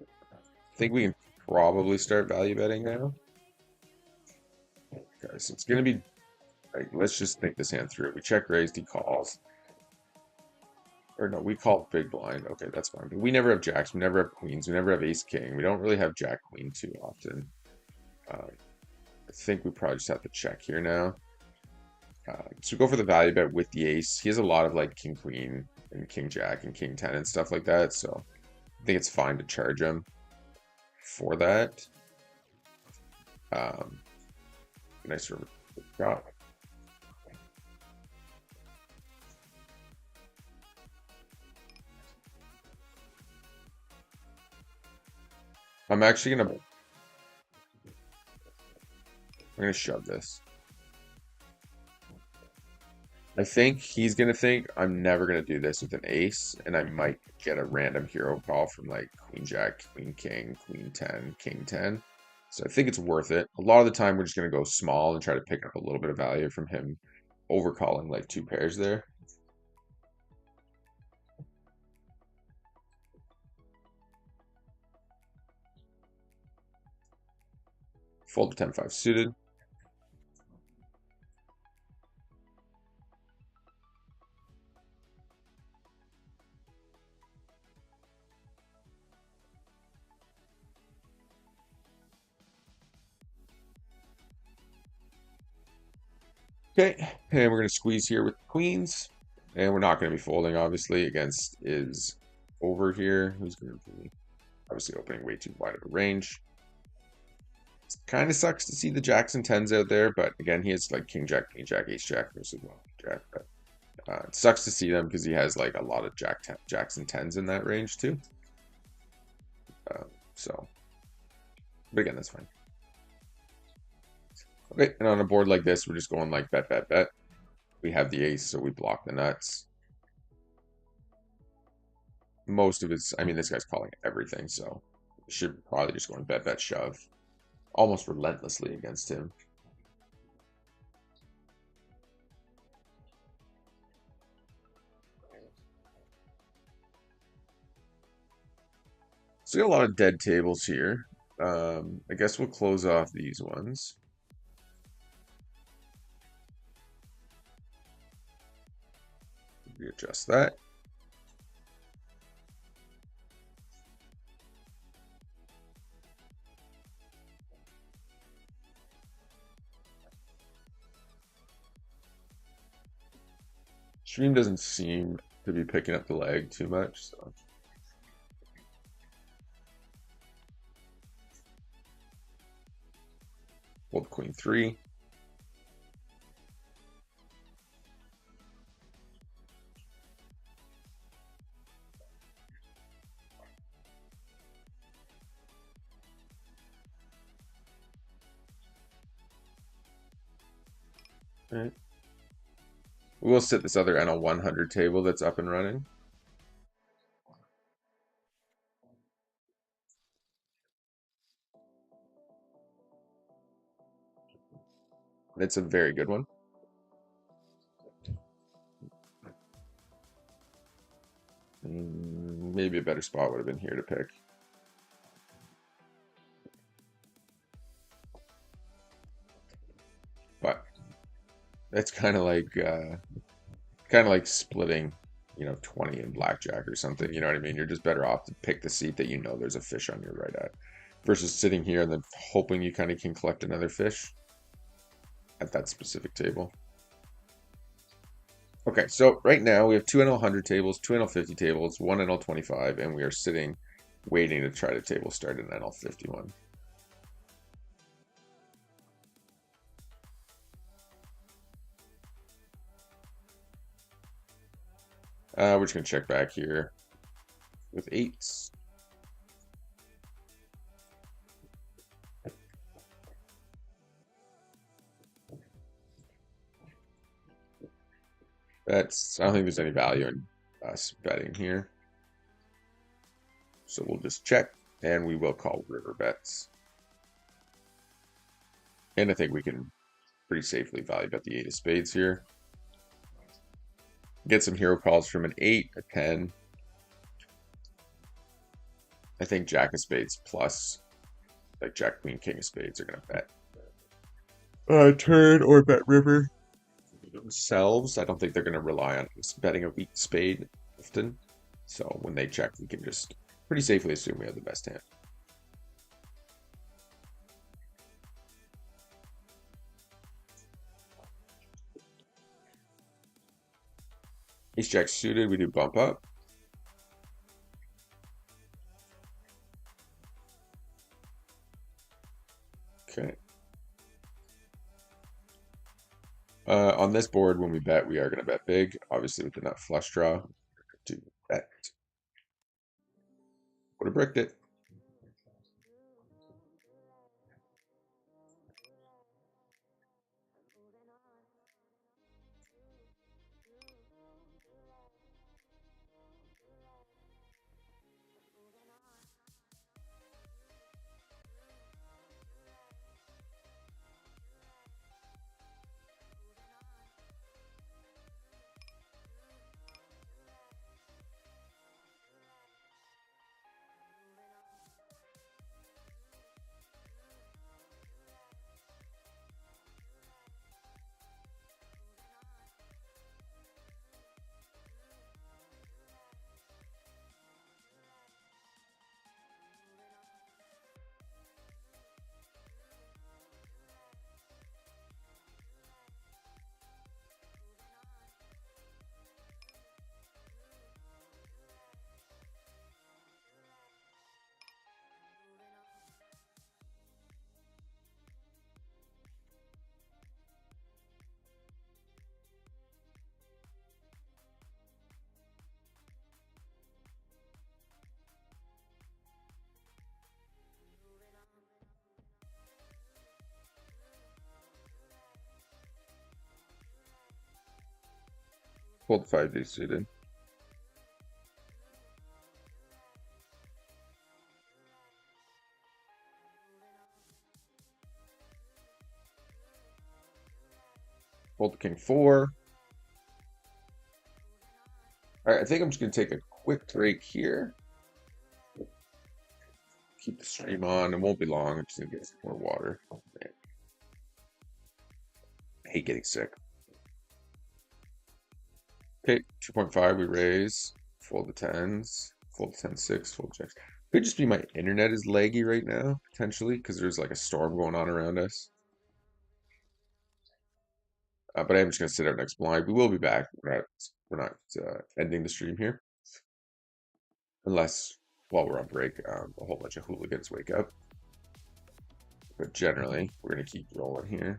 I think we can probably start value betting now. Okay, so it's gonna be like, let's just think this hand through. We check raised, he calls. Or no, we call big blind. Okay, that's fine. But we never have jacks, we never have queens, we never have ace king. We don't really have jack queen too often. I think we probably just have to check here now. So go for the value bet with the ace. He has a lot of like king queen and king jack and king 10 and stuff like that. So I think it's fine to charge him for that. Nice shot. I'm actually gonna shove this. I think he's gonna think I'm never gonna do this with an ace, and I might get a random hero call from like queen jack, queen king, queen 10, king 10. So I think it's worth it. A lot of the time we're just gonna go small and try to pick up a little bit of value from him overcalling like 2 pairs there. Fold to 10-5 suited. Okay, and we're going to squeeze here with queens. And we're not going to be folding, obviously, against is over here. Who's going to be obviously opening way too wide of a range. It kind of sucks to see the jacks and 10s out there, but again, he has like king jack, ace jack versus well, jack. But it sucks to see them because he has like a lot of jacks and 10s in that range too. So, but again, that's fine. Okay, and on a board like this, we're just going like bet, bet, bet. We have the ace, so we block the nuts. Most of it's, I mean, this guy's calling everything, so we should probably just go and bet, bet, shove. Almost relentlessly against him. So we got a lot of dead tables here. I guess we'll close off these ones. Readjust that. Stream doesn't seem to be picking up the lag too much, so. Hold queen 3. All right. We will sit this other NL 100 table that's up and running. It's a very good one. Maybe a better spot would have been here to pick. But it's kind of like splitting, 20 in blackjack or something. You know what I mean? You're just better off to pick the seat that you know there's a fish on your right at, versus sitting here and then hoping you kind of can collect another fish at that specific table. Okay, so right now we have two NL100 tables, two NL50 tables, one NL25, and we are sitting waiting to try to table start an NL51. We're just going to check back here with eights. I don't think there's any value in us betting here. So we'll just check, and we will call river bets. And I think we can pretty safely value bet the 8 of spades here. Get some hero calls from an 8, a 10. I think jack of spades plus, like jack, queen, king of spades are going to bet turn or bet river themselves. I don't think they're going to rely on betting a weak spade often. So when they check, we can just pretty safely assume we have the best hand. Ace jack suited, we do bump up. Okay. On this board, when we bet, we are going to bet big. Obviously, with the nut flush draw, to bet. Would have bricked it. Fold 5 suited. Fold king 4. All right, I think I'm just going to take a quick break here. Keep the stream on. It won't be long. I'm just going to get some more water. Man. I hate getting sick. Okay, 2.5, we raise. Fold the 10s. Fold the 10-6, fold checks. Could just be my internet is laggy right now, potentially, because there's like a storm going on around us. But I'm just going to sit out next blind. We will be back. We're not ending the stream here. Unless, while we're on break, a whole bunch of hooligans wake up. But generally, we're going to keep rolling here.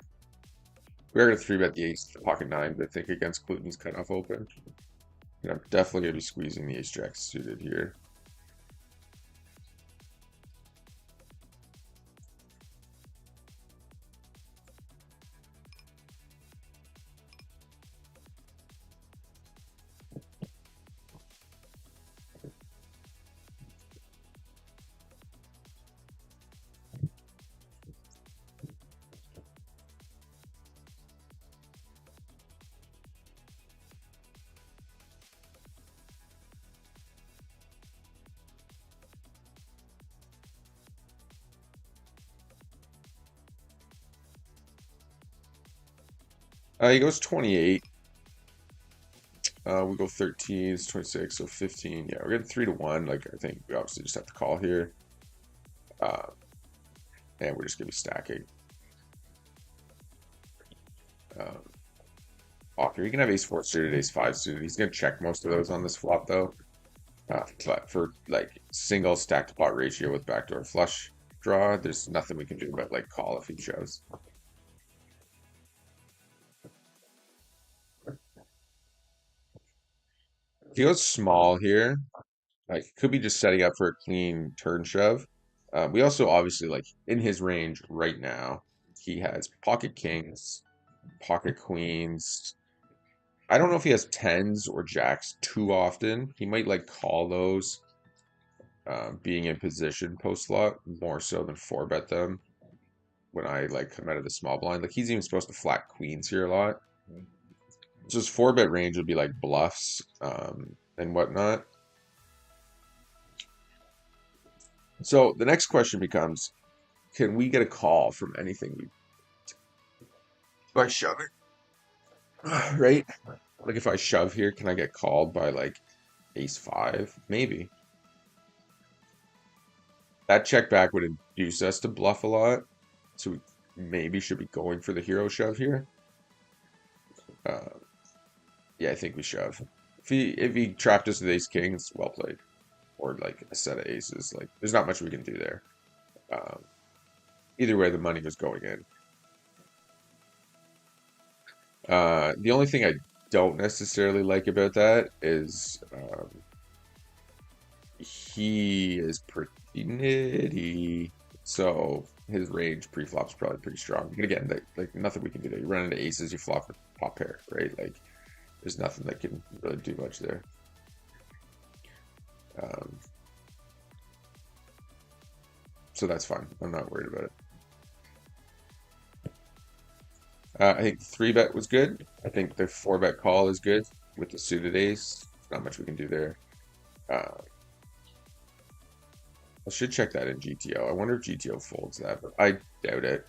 We're going to 3-bet the ace, pocket 9, but I think against Cluten's cutoff open. And I'm definitely going to be squeezing the ace jack suited here. He goes 28. We go 13, it's 26, so 15. Yeah, we're getting 3 to 1. Like, I think we obviously just have to call here. Uh, and we're just going to be stacking. Poker, he can have ace 4 suited, ace 5 suited. He's going to check most of those on this flop, though. But for, like, single stack to pot ratio with backdoor flush draw, there's nothing we can do but, like, call if he shows. If he goes small here, like, could be just setting up for a clean turn shove. We also obviously, like, in his range right now, he has pocket kings, pocket queens. I don't know if he has tens or jacks too often. He might like call those, being in position post flop more so than four bet them when I like come out of the small blind. Like he's even supposed to flat queens here a lot. So his four bet range would be like bluffs, and whatnot. So the next question becomes, can we get a call from anything we by shoving? Right? Like if I shove here, can I get called by like ace five? Maybe. That check back would induce us to bluff a lot. So we maybe should be going for the hero shove here. Uh, yeah, I think we shove. If he trapped us with ace king, it's well played. Or like a set of aces. Like there's not much we can do there. Um, Either way, the money was going in. The only thing I don't necessarily like about that is he is pretty nitty. So his range pre-flop's probably pretty strong. And again, like nothing we can do there. You run into aces, you flop a pop pair, right? Like there's nothing that can really do much there. Um, so that's fine. I'm not worried about it. I think the 3-bet was good. I think the 4-bet call is good with the suited ace. Not much we can do there. Uh, I should check that in GTO. I wonder if GTO folds that, but I doubt it.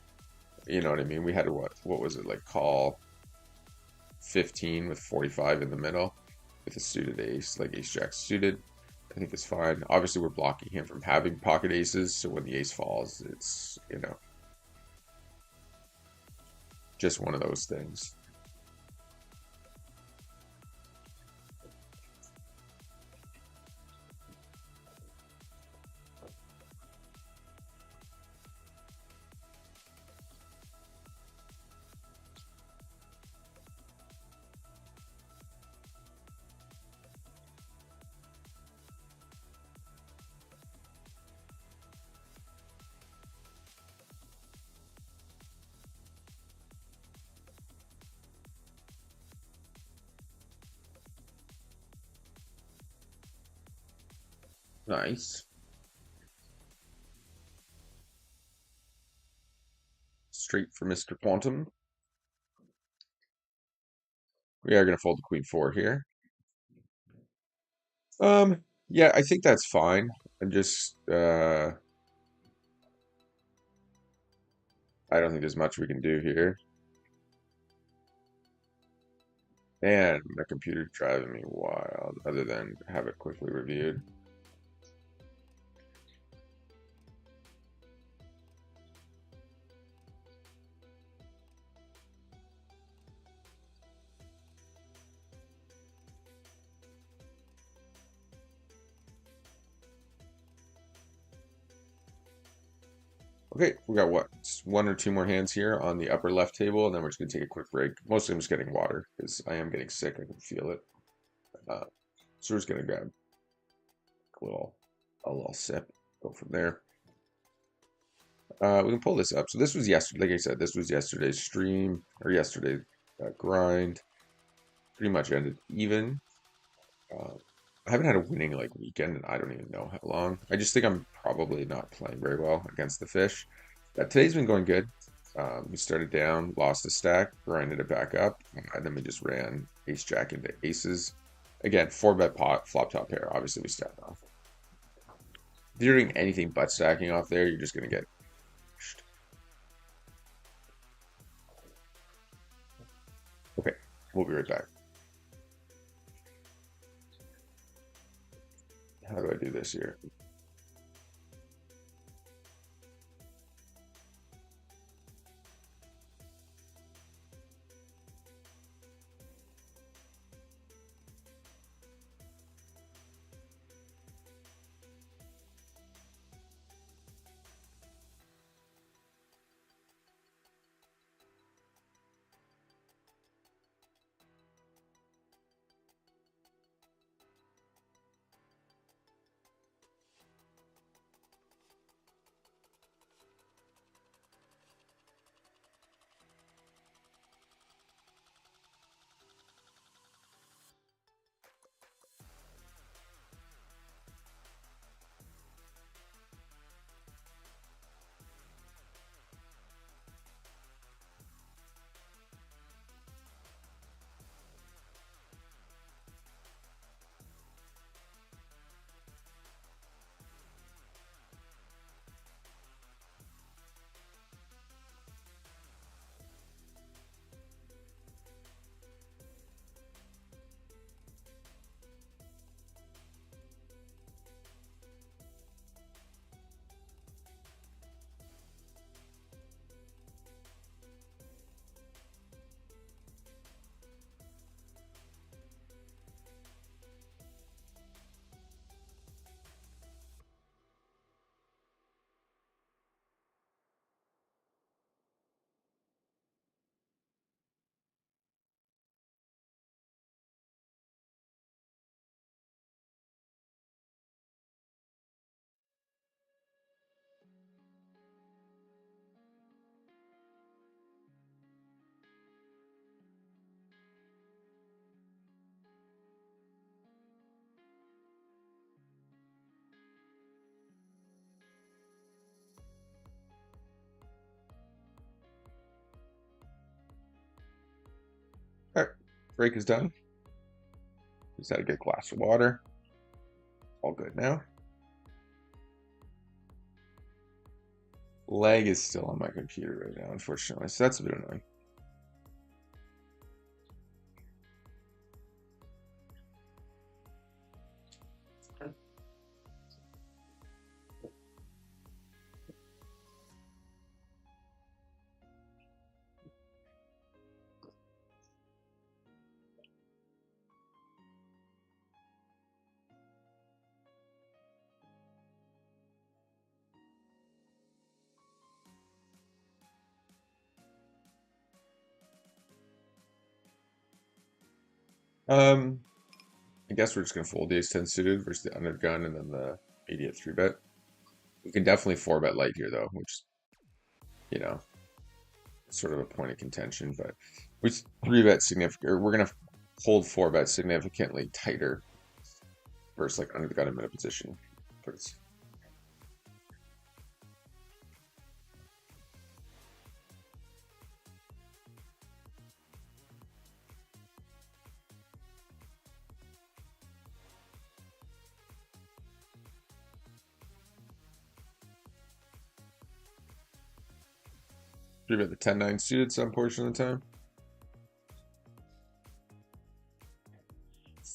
You know what I mean? We had to what was it like call 15 with 45 in the middle with a suited ace, like ace jack suited. I think it's fine. Obviously, we're blocking him from having pocket aces, so when the ace falls, it's, just one of those things. Nice. Straight for Mr. Quantum. We are going to fold the queen four here. Yeah, I think that's fine. I'm just, I don't think there's much we can do here. And my computer's driving me wild, other than have it quickly reviewed. Okay, we got what? One or two more hands here on the upper left table, and then we're just gonna take a quick break. Mostly I'm just getting water because I am getting sick. I can feel it. So we're just gonna grab a little sip, go from there. We can pull this up. So this was yesterday. Like I said, this was yesterday's stream or yesterday's grind. Pretty much ended even. I haven't had a winning like weekend, and I don't even know how long. I just think I'm probably not playing very well against the fish. Today's been going good. We started down, lost a stack, grinded it back up, and then we just ran ace jack into aces. Again, 4-bet pot, flop top pair. Obviously, we stepped off. If you're doing anything but stacking off there, you're just going to get. We'll be right back. How do I do this here? All right, break is done. Just had to get a glass of water. All good now. Lag is still on my computer right now, unfortunately, so that's a bit annoying. I guess we're just gonna fold the ace-10 suited versus the under gun and then the immediate 3-bet. We can definitely 4-bet light here though, which, you know, sort of a point of contention, but we 3-bet significant, or we're gonna hold 4-bet significantly tighter versus like under the gun in minute position. But it's 3-bet the 10-9 suited some portion of the time.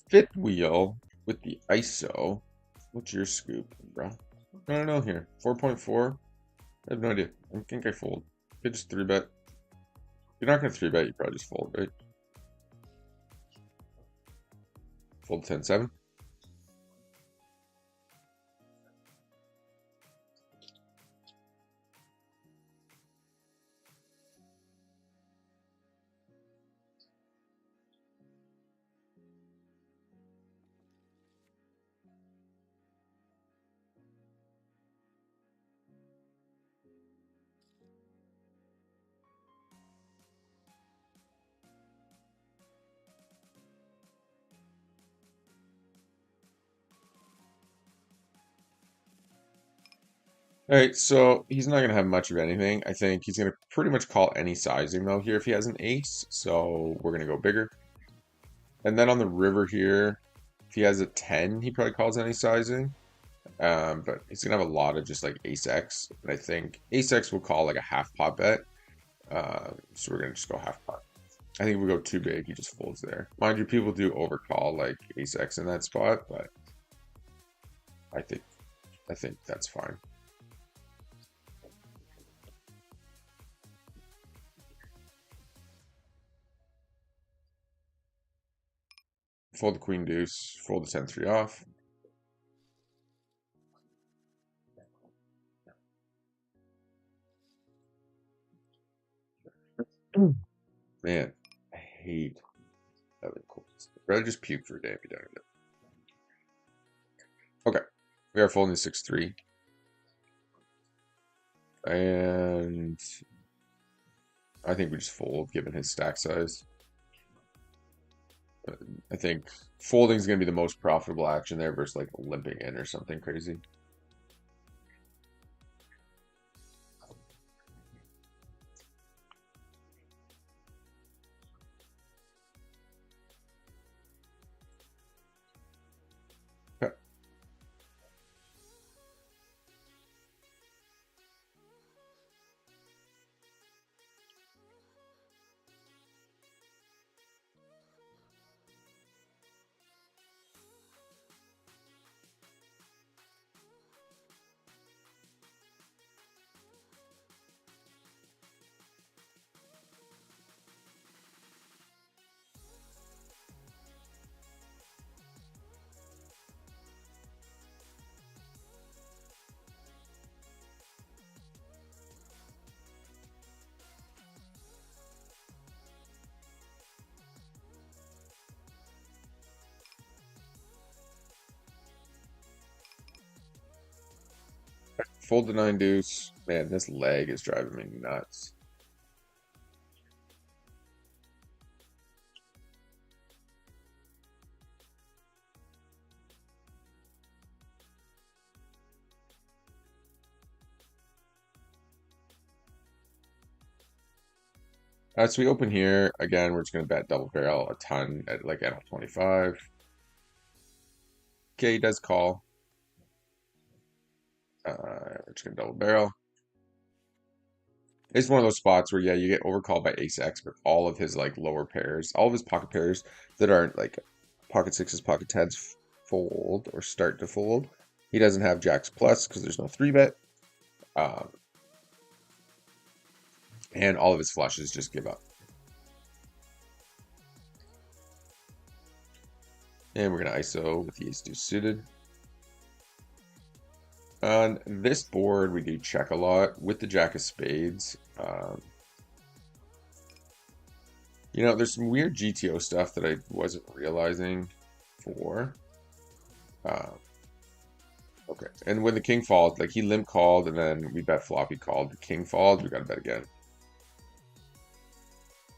Fifth wheel with the ISO. What's your scoop, bro? I don't know here. 4.4. I have no idea. I think I fold. Could just 3-bet. You're not gonna 3-bet. You probably just fold, right? Fold 10-7. All right, so he's not gonna have much of anything. I think he's gonna pretty much call any sizing though here if he has an ace. So we're gonna go bigger. And then on the river here, if he has a 10, he probably calls any sizing. But he's gonna have a lot of just like ace X. And I think ace X will call like a half pot bet. So we're gonna just go half pot. I think if we go too big, he just folds there. Mind you, people do overcall like ace X in that spot, but I think that's fine. Fold the queen deuce, fold the 10-3 off. Man, I hate having queens. I'd rather just puke for a day and be done with it. Okay, we are folding 6-3. And I think we just fold given his stack size. I think folding is going to be the most profitable action there versus like limping in or something crazy. Okay. Fold the 9 deuce. Man, this leg is driving me nuts. So we open here. Again, we're just going to bet double barrel a ton at like NL25. Okay, he does call. We're just going to double barrel. It's one of those spots where, yeah, you get overcalled by ace X, but all of his like lower pairs, all of his pocket pairs that aren't like pocket sixes, pocket tens fold or start to fold. He doesn't have jacks plus because there's no 3-bet. And all of his flushes just give up. And we're going to ISO with the ace deuce suited. On this board, we do check a lot with the jack of spades. You know, there's some weird GTO stuff that I wasn't realizing for. Okay, and when the king falls, like he limp called and then we bet flop, he called. The king falls, we got to bet again.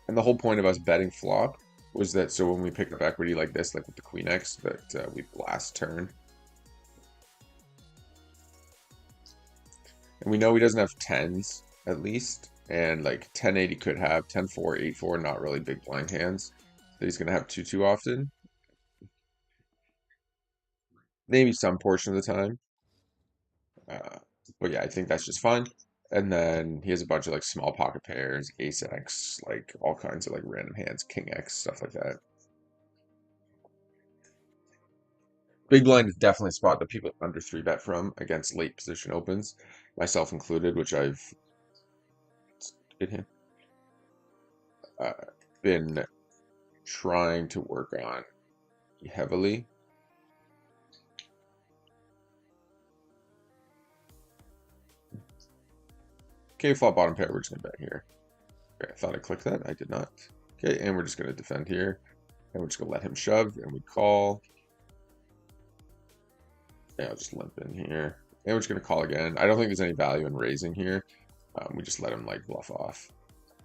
And the whole point of us betting flop was that so when we pick up equity like this, like with the queen X, that we blast turn. And we know he doesn't have tens, at least. And like 10-8 he could have, 10-4, 8-4, not really big blind hands that he's going to have 2-2 often. Maybe some portion of the time. But yeah, I think that's just fine. And then he has a bunch of like small pocket pairs, ace X, like all kinds of like random hands, king X, stuff like that. Big blind is definitely a spot that people under 3-bet from against late position opens, myself included, which I've been trying to work on heavily. Okay, flop bottom pair, we're just gonna bet here. Okay, I thought I clicked that, I did not. Okay, and we're just gonna defend here. And we're just gonna let him shove, and we call. Yeah, I'll just limp in here. And we're just gonna call again. I don't think there's any value in raising here. We just let him like bluff off.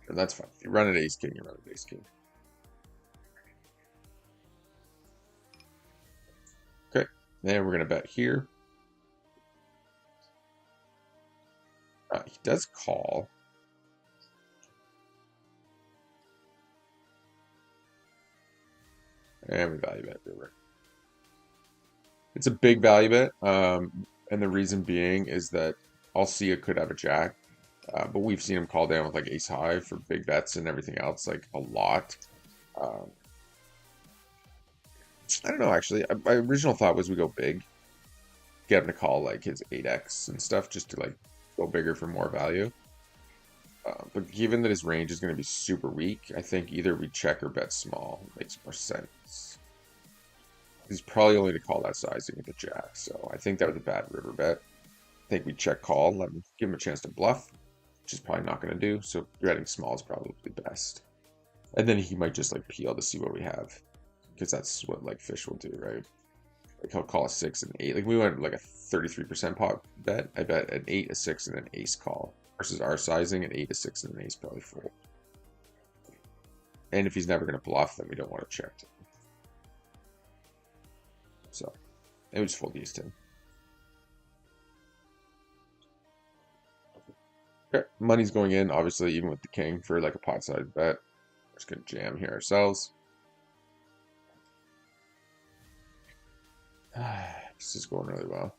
And that's fine. If you run at ace king, you run at ace king. Okay, then we're gonna bet here. He does call. And we value bet river. It's a big value bet. And the reason being is that Alcia could have a jack. But we've seen him call down with like ace high for big bets and everything else, like a lot. Um, I don't know, actually. My original thought was we go big, get him to call like his 8x and stuff just to like go bigger for more value. But given that his range is going to be super weak, I think either we check or bet small makes more sense. He's probably only to call that sizing with the jack, so I think that was a bad river bet. I think we check call, let him give him a chance to bluff, which is probably not going to do. So betting small is probably best. And then he might just like peel to see what we have, because that's what like fish will do, right? Like he'll call a 6 and 8. Like we went like a 33% pot bet. I bet an 8, a 6, and an ace call versus our sizing an 8, a 6, and an ace probably fold. And if he's never going to bluff, then we don't want to check. So, and we just fold these two. Okay, money's going in, obviously, even with the king for like a pot size bet. We're just going to jam here ourselves. This is going really well.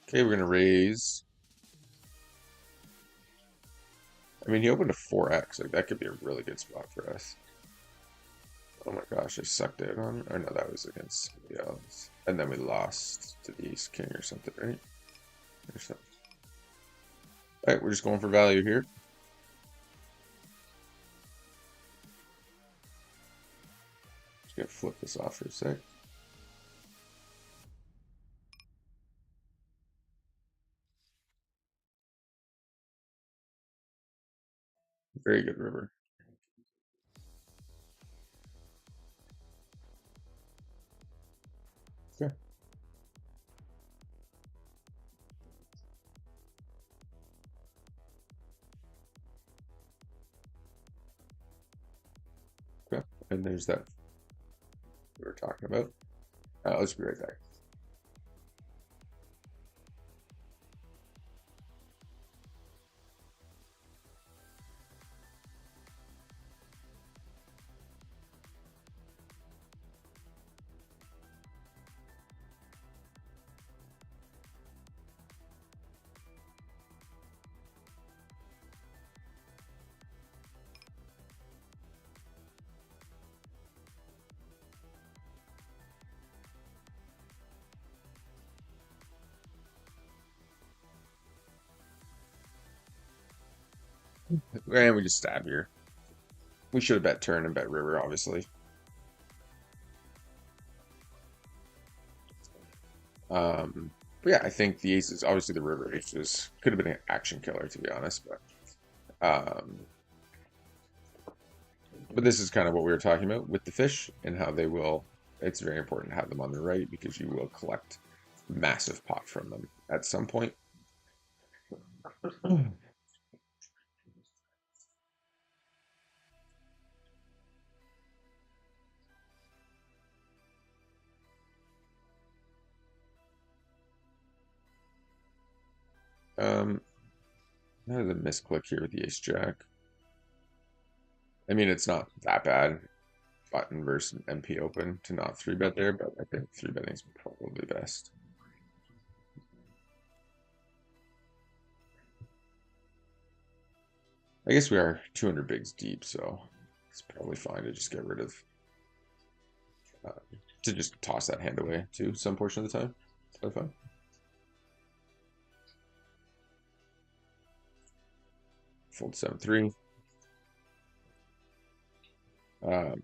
Okay, we're going to raise. I mean, he opened a 4x. Like, that could be a really good spot for us. Oh my gosh, I sucked it on. Or no, that was against somebody else. And then we lost to the ace king or something, right? Or something. Alright, we're just going for value here. Just gonna flip this off for a sec. Very good river. Okay. Okay. And there's that we were talking about. Let's be right back. And we just stab here. We should have bet turn and bet river, obviously. But yeah, I think the ace is obviously the river ace could have been an action killer, to be honest. Um, but this is kind of what we were talking about with the fish and how they will. It's very important to have them on the right because you will collect massive pot from them at some point. Um, that is a misclick here with the ace jack. I mean, it's not that bad. Button versus MP open to not 3-bet there, but I think 3-betting is probably best. I guess we are 200 bigs deep, so it's probably fine to just get rid of, to just toss that hand away too some portion of the time. That's fine. Fold 7-3.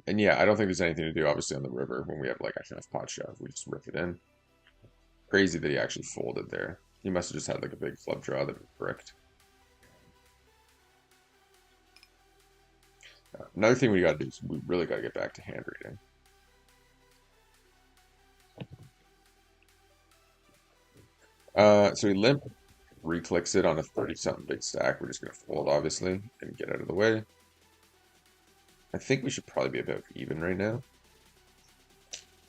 And yeah, I don't think there's anything to do, obviously, on the river when we have like a half pot shove. We just rip it in. Crazy that he actually folded there. He must have just had like a big flub draw that bricked. Another thing we got to do is we really got to get back to hand reading. So he limp, reclicks it on a 30-something big stack. We're just going to fold, obviously, and get out of the way. I think we should probably be about even right now.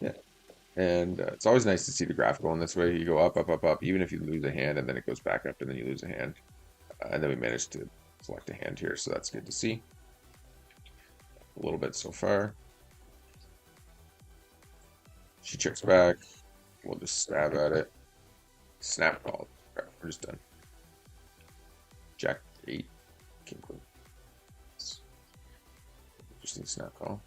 Yeah. And it's always nice to see the graph going this way. You go up, up, up, up, even if you lose a hand, and then it goes back up, and then you lose a hand. And then we managed to select a hand here, so that's good to see. A little bit so far. She checks back. We'll just stab at it. Snap call. Right, we're just done. Jack 8, king queen. Interesting snap call.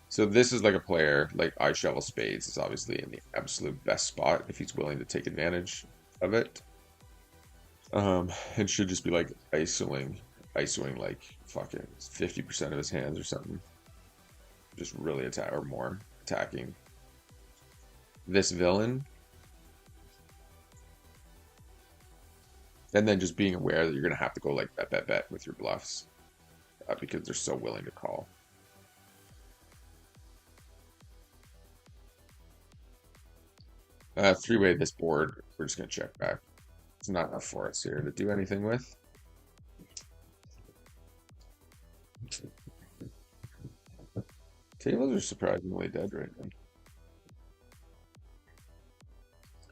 So this is like a player like I shovel spades is obviously in the absolute best spot if he's willing to take advantage of it. And should just be like ISOing like fucking 50% of his hands or something. Just really attack or more attacking this villain. And then just being aware that you're going to have to go like bet with your bluffs because they're so willing to call. Three-way this board, we're just going to check back. It's not enough for us here to do anything with. Tables are surprisingly dead right now.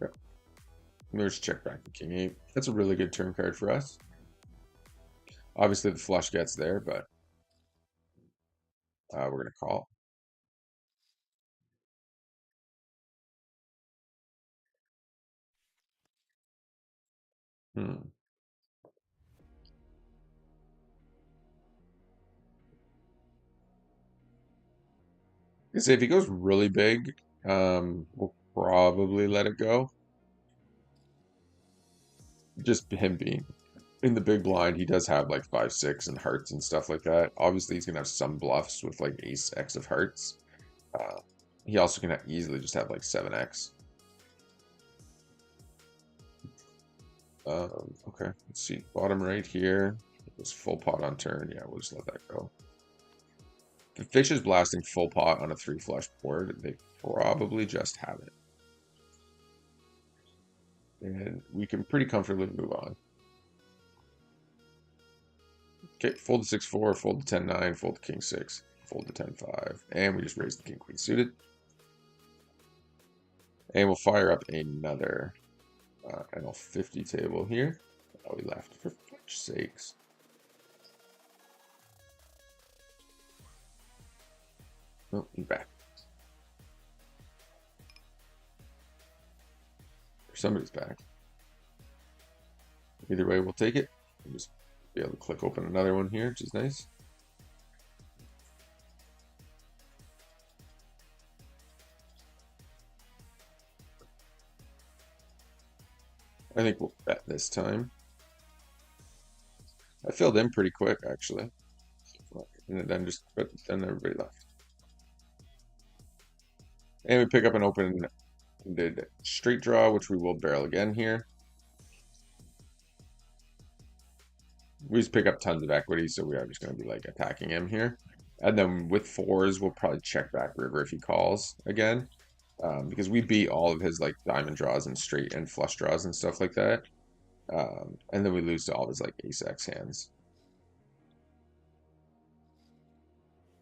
Okay. Let's check back to king 8. That's a really good turn card for us. Obviously the flush gets there, but we're going to call. Say if he goes really big, we'll probably let it go. Just him being in the big blind, he does have like 5-6 and hearts and stuff like that. Obviously, he's gonna have some bluffs with like ace x of hearts. He also can easily just have like 7x. Okay, let's see. Bottom right here. It's full pot on turn. Yeah, we'll just let that go. If Fish is blasting full pot on a 3 flush board, they probably just have it. And we can pretty comfortably move on. Okay, fold to 6-4, fold to 10-9, fold to king 6, fold to 10-5, and we just raise the king queen suited. And we'll fire up another NL50 table here. Oh, we left for fuck's sakes. Oh, he's back. Somebody's back. Either way, we'll take it. We'll just be able to click open another one here, which is nice. I think we'll bet this time. I filled in pretty quick, actually. And then then everybody left. And we pick up an open-ended straight draw, which we will barrel again here. We just pick up tons of equity, so we are just going to be like attacking him here. And then with 4s, we'll probably check back river if he calls again. Because we beat all of his like diamond draws and straight and flush draws and stuff like that. And then we lose to all of his like ace x hands.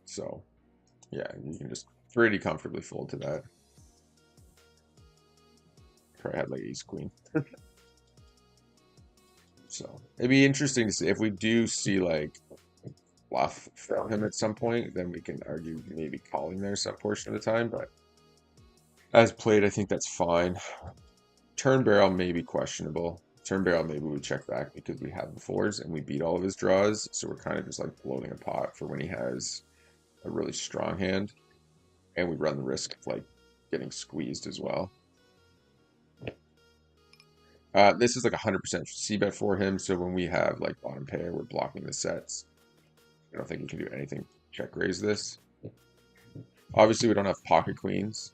So yeah, you can just pretty comfortably fold to that. Probably had like ace queen. So it'd be interesting to see if we do see like bluff from him at some point, then we can argue maybe calling there some portion of the time, but as played, I think that's fine. Turn barrel may be questionable. Turn barrel, maybe we check back because we have the 4s and we beat all of his draws, so we're kind of just like bloating a pot for when he has a really strong hand, and we run the risk of like getting squeezed as well. This is like 100% c-bet for him, so when we have like bottom pair, we're blocking the sets. I don't think we can do anything. Check raise this. Obviously, we don't have pocket queens.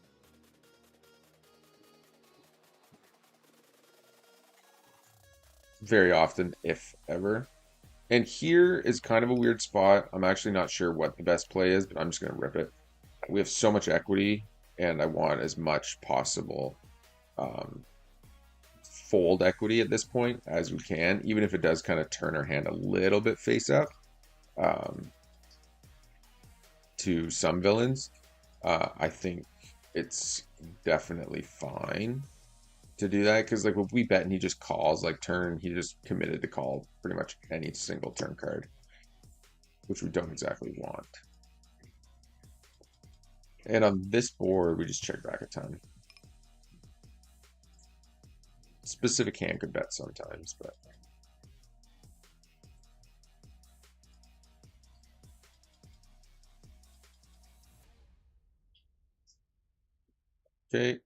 Very often, if ever. And here is kind of a weird spot. I'm actually not sure what the best play is, but I'm just going to rip it. We have so much equity, and I want as much possible fold equity at this point as we can, even if it does kind of turn our hand a little bit face up to some villains. I think it's definitely fine to do that, because like if we bet and he just calls like turn, he just committed to call pretty much any single turn card, which we don't exactly want. And on this board, we just check back a ton. Specific hand could bet sometimes, but Okay.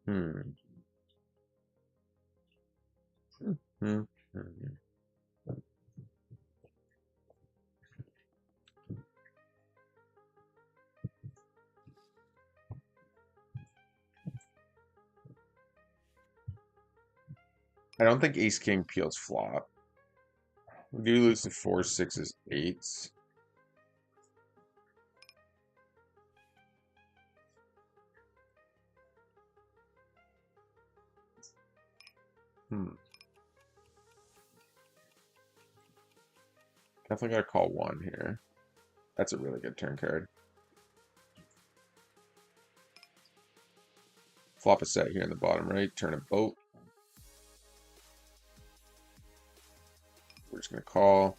Hmm. Hmm. Hmm. I don't think ace king peels flop. We do lose to fours, sixes, eights. Hmm. Definitely gotta call one here. That's a really good turn card. Flop a set here in the bottom right. Turn a boat. We're just gonna call.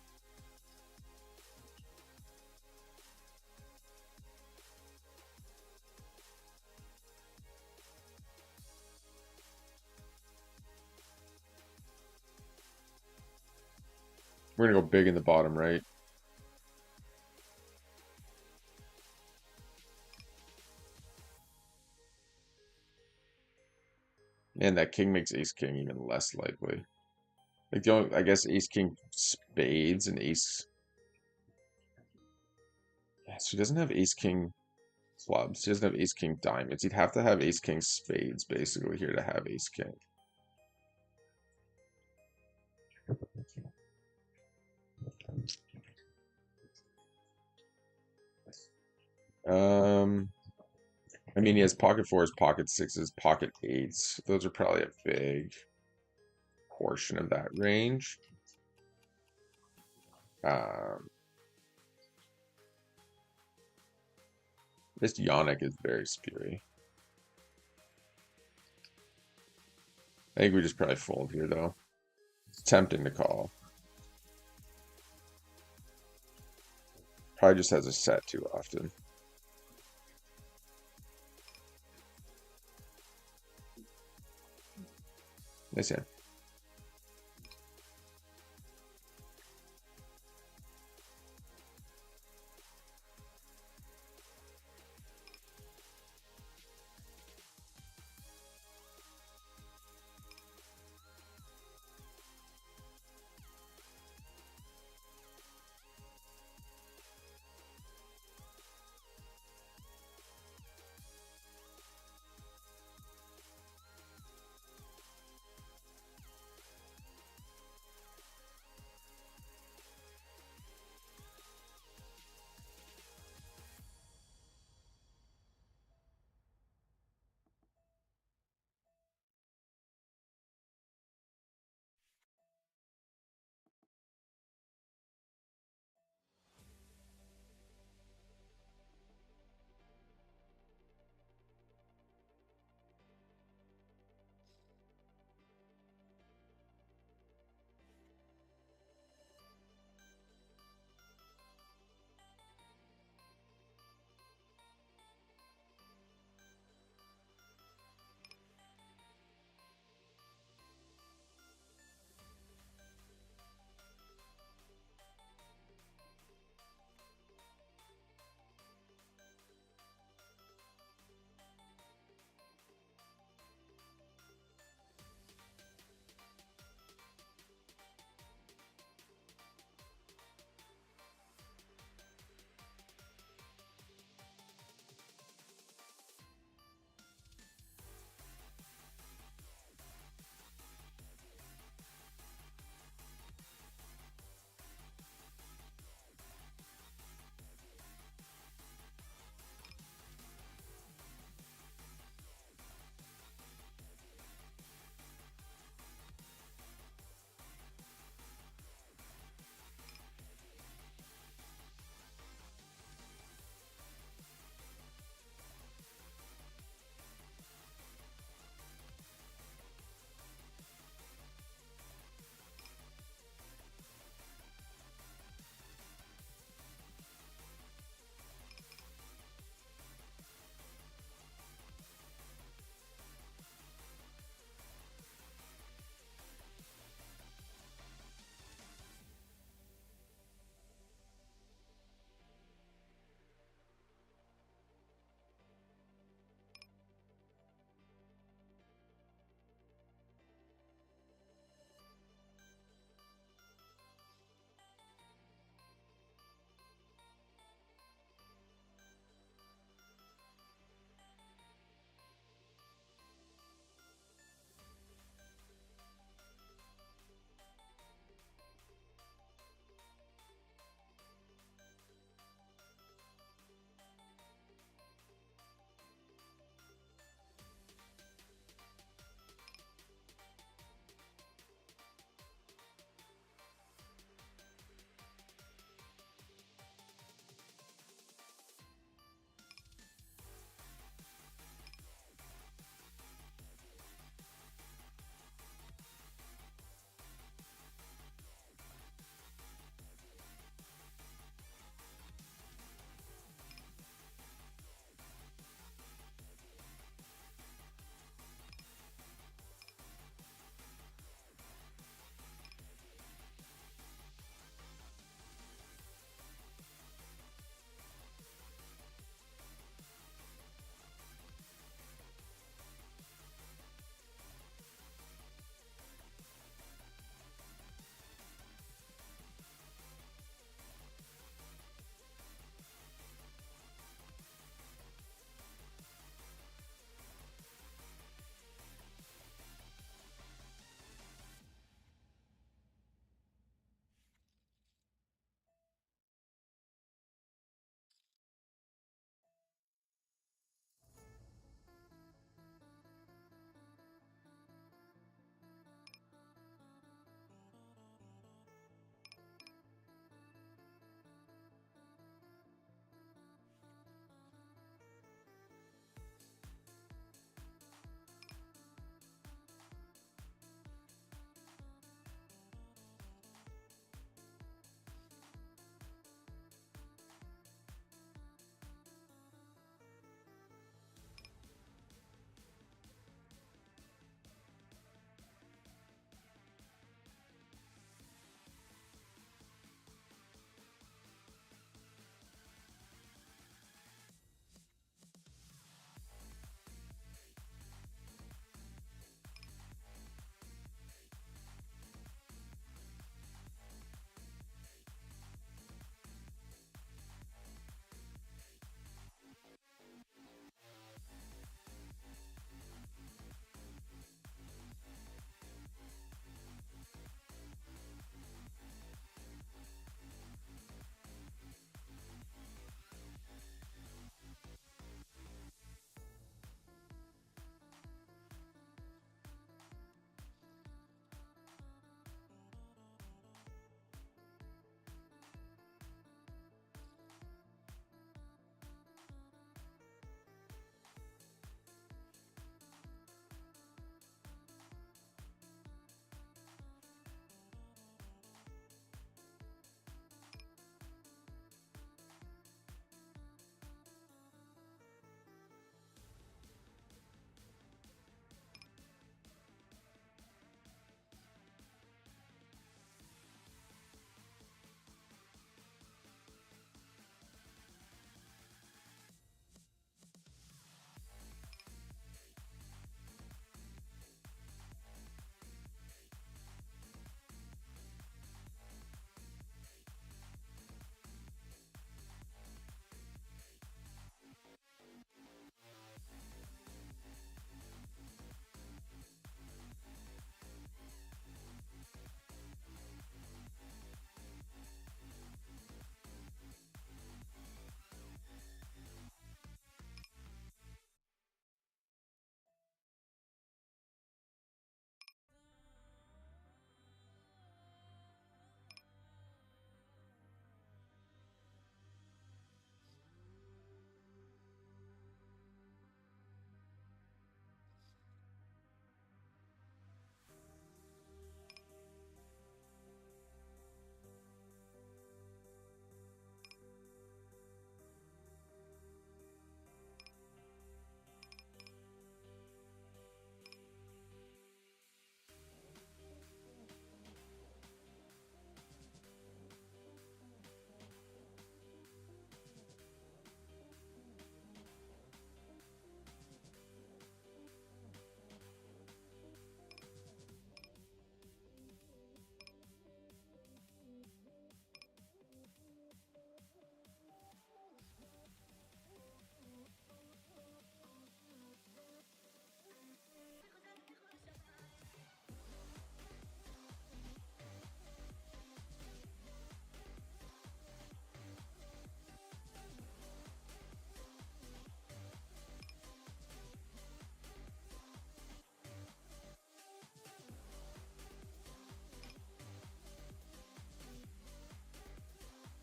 We're gonna go big in the bottom right. And that king makes ace king even less likely. Like the only, I guess ace king spades and ace. Yeah, so he doesn't have ace king clubs. He doesn't have ace king diamonds. He'd have to have ace king spades basically here to have ace king. Um, I mean, he has pocket fours, pocket sixes, pocket eights. Those are probably a big portion of that range. Um, this Yannick is very spewy. I think we just probably fold here, though. It's tempting to call. Probably just has a set too often. Nice hand.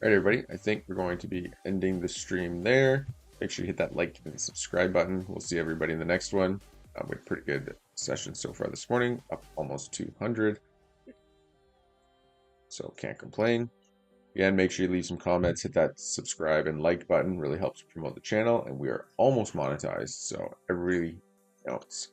All right, everybody, I think we're going to be ending the stream there. Make sure you hit that like and subscribe button. We'll see everybody in the next one. We had pretty good session so far this morning, up almost 200. So can't complain. Again, make sure you leave some comments, hit that subscribe and like button. Really helps promote the channel. And we are almost monetized. So everybody else,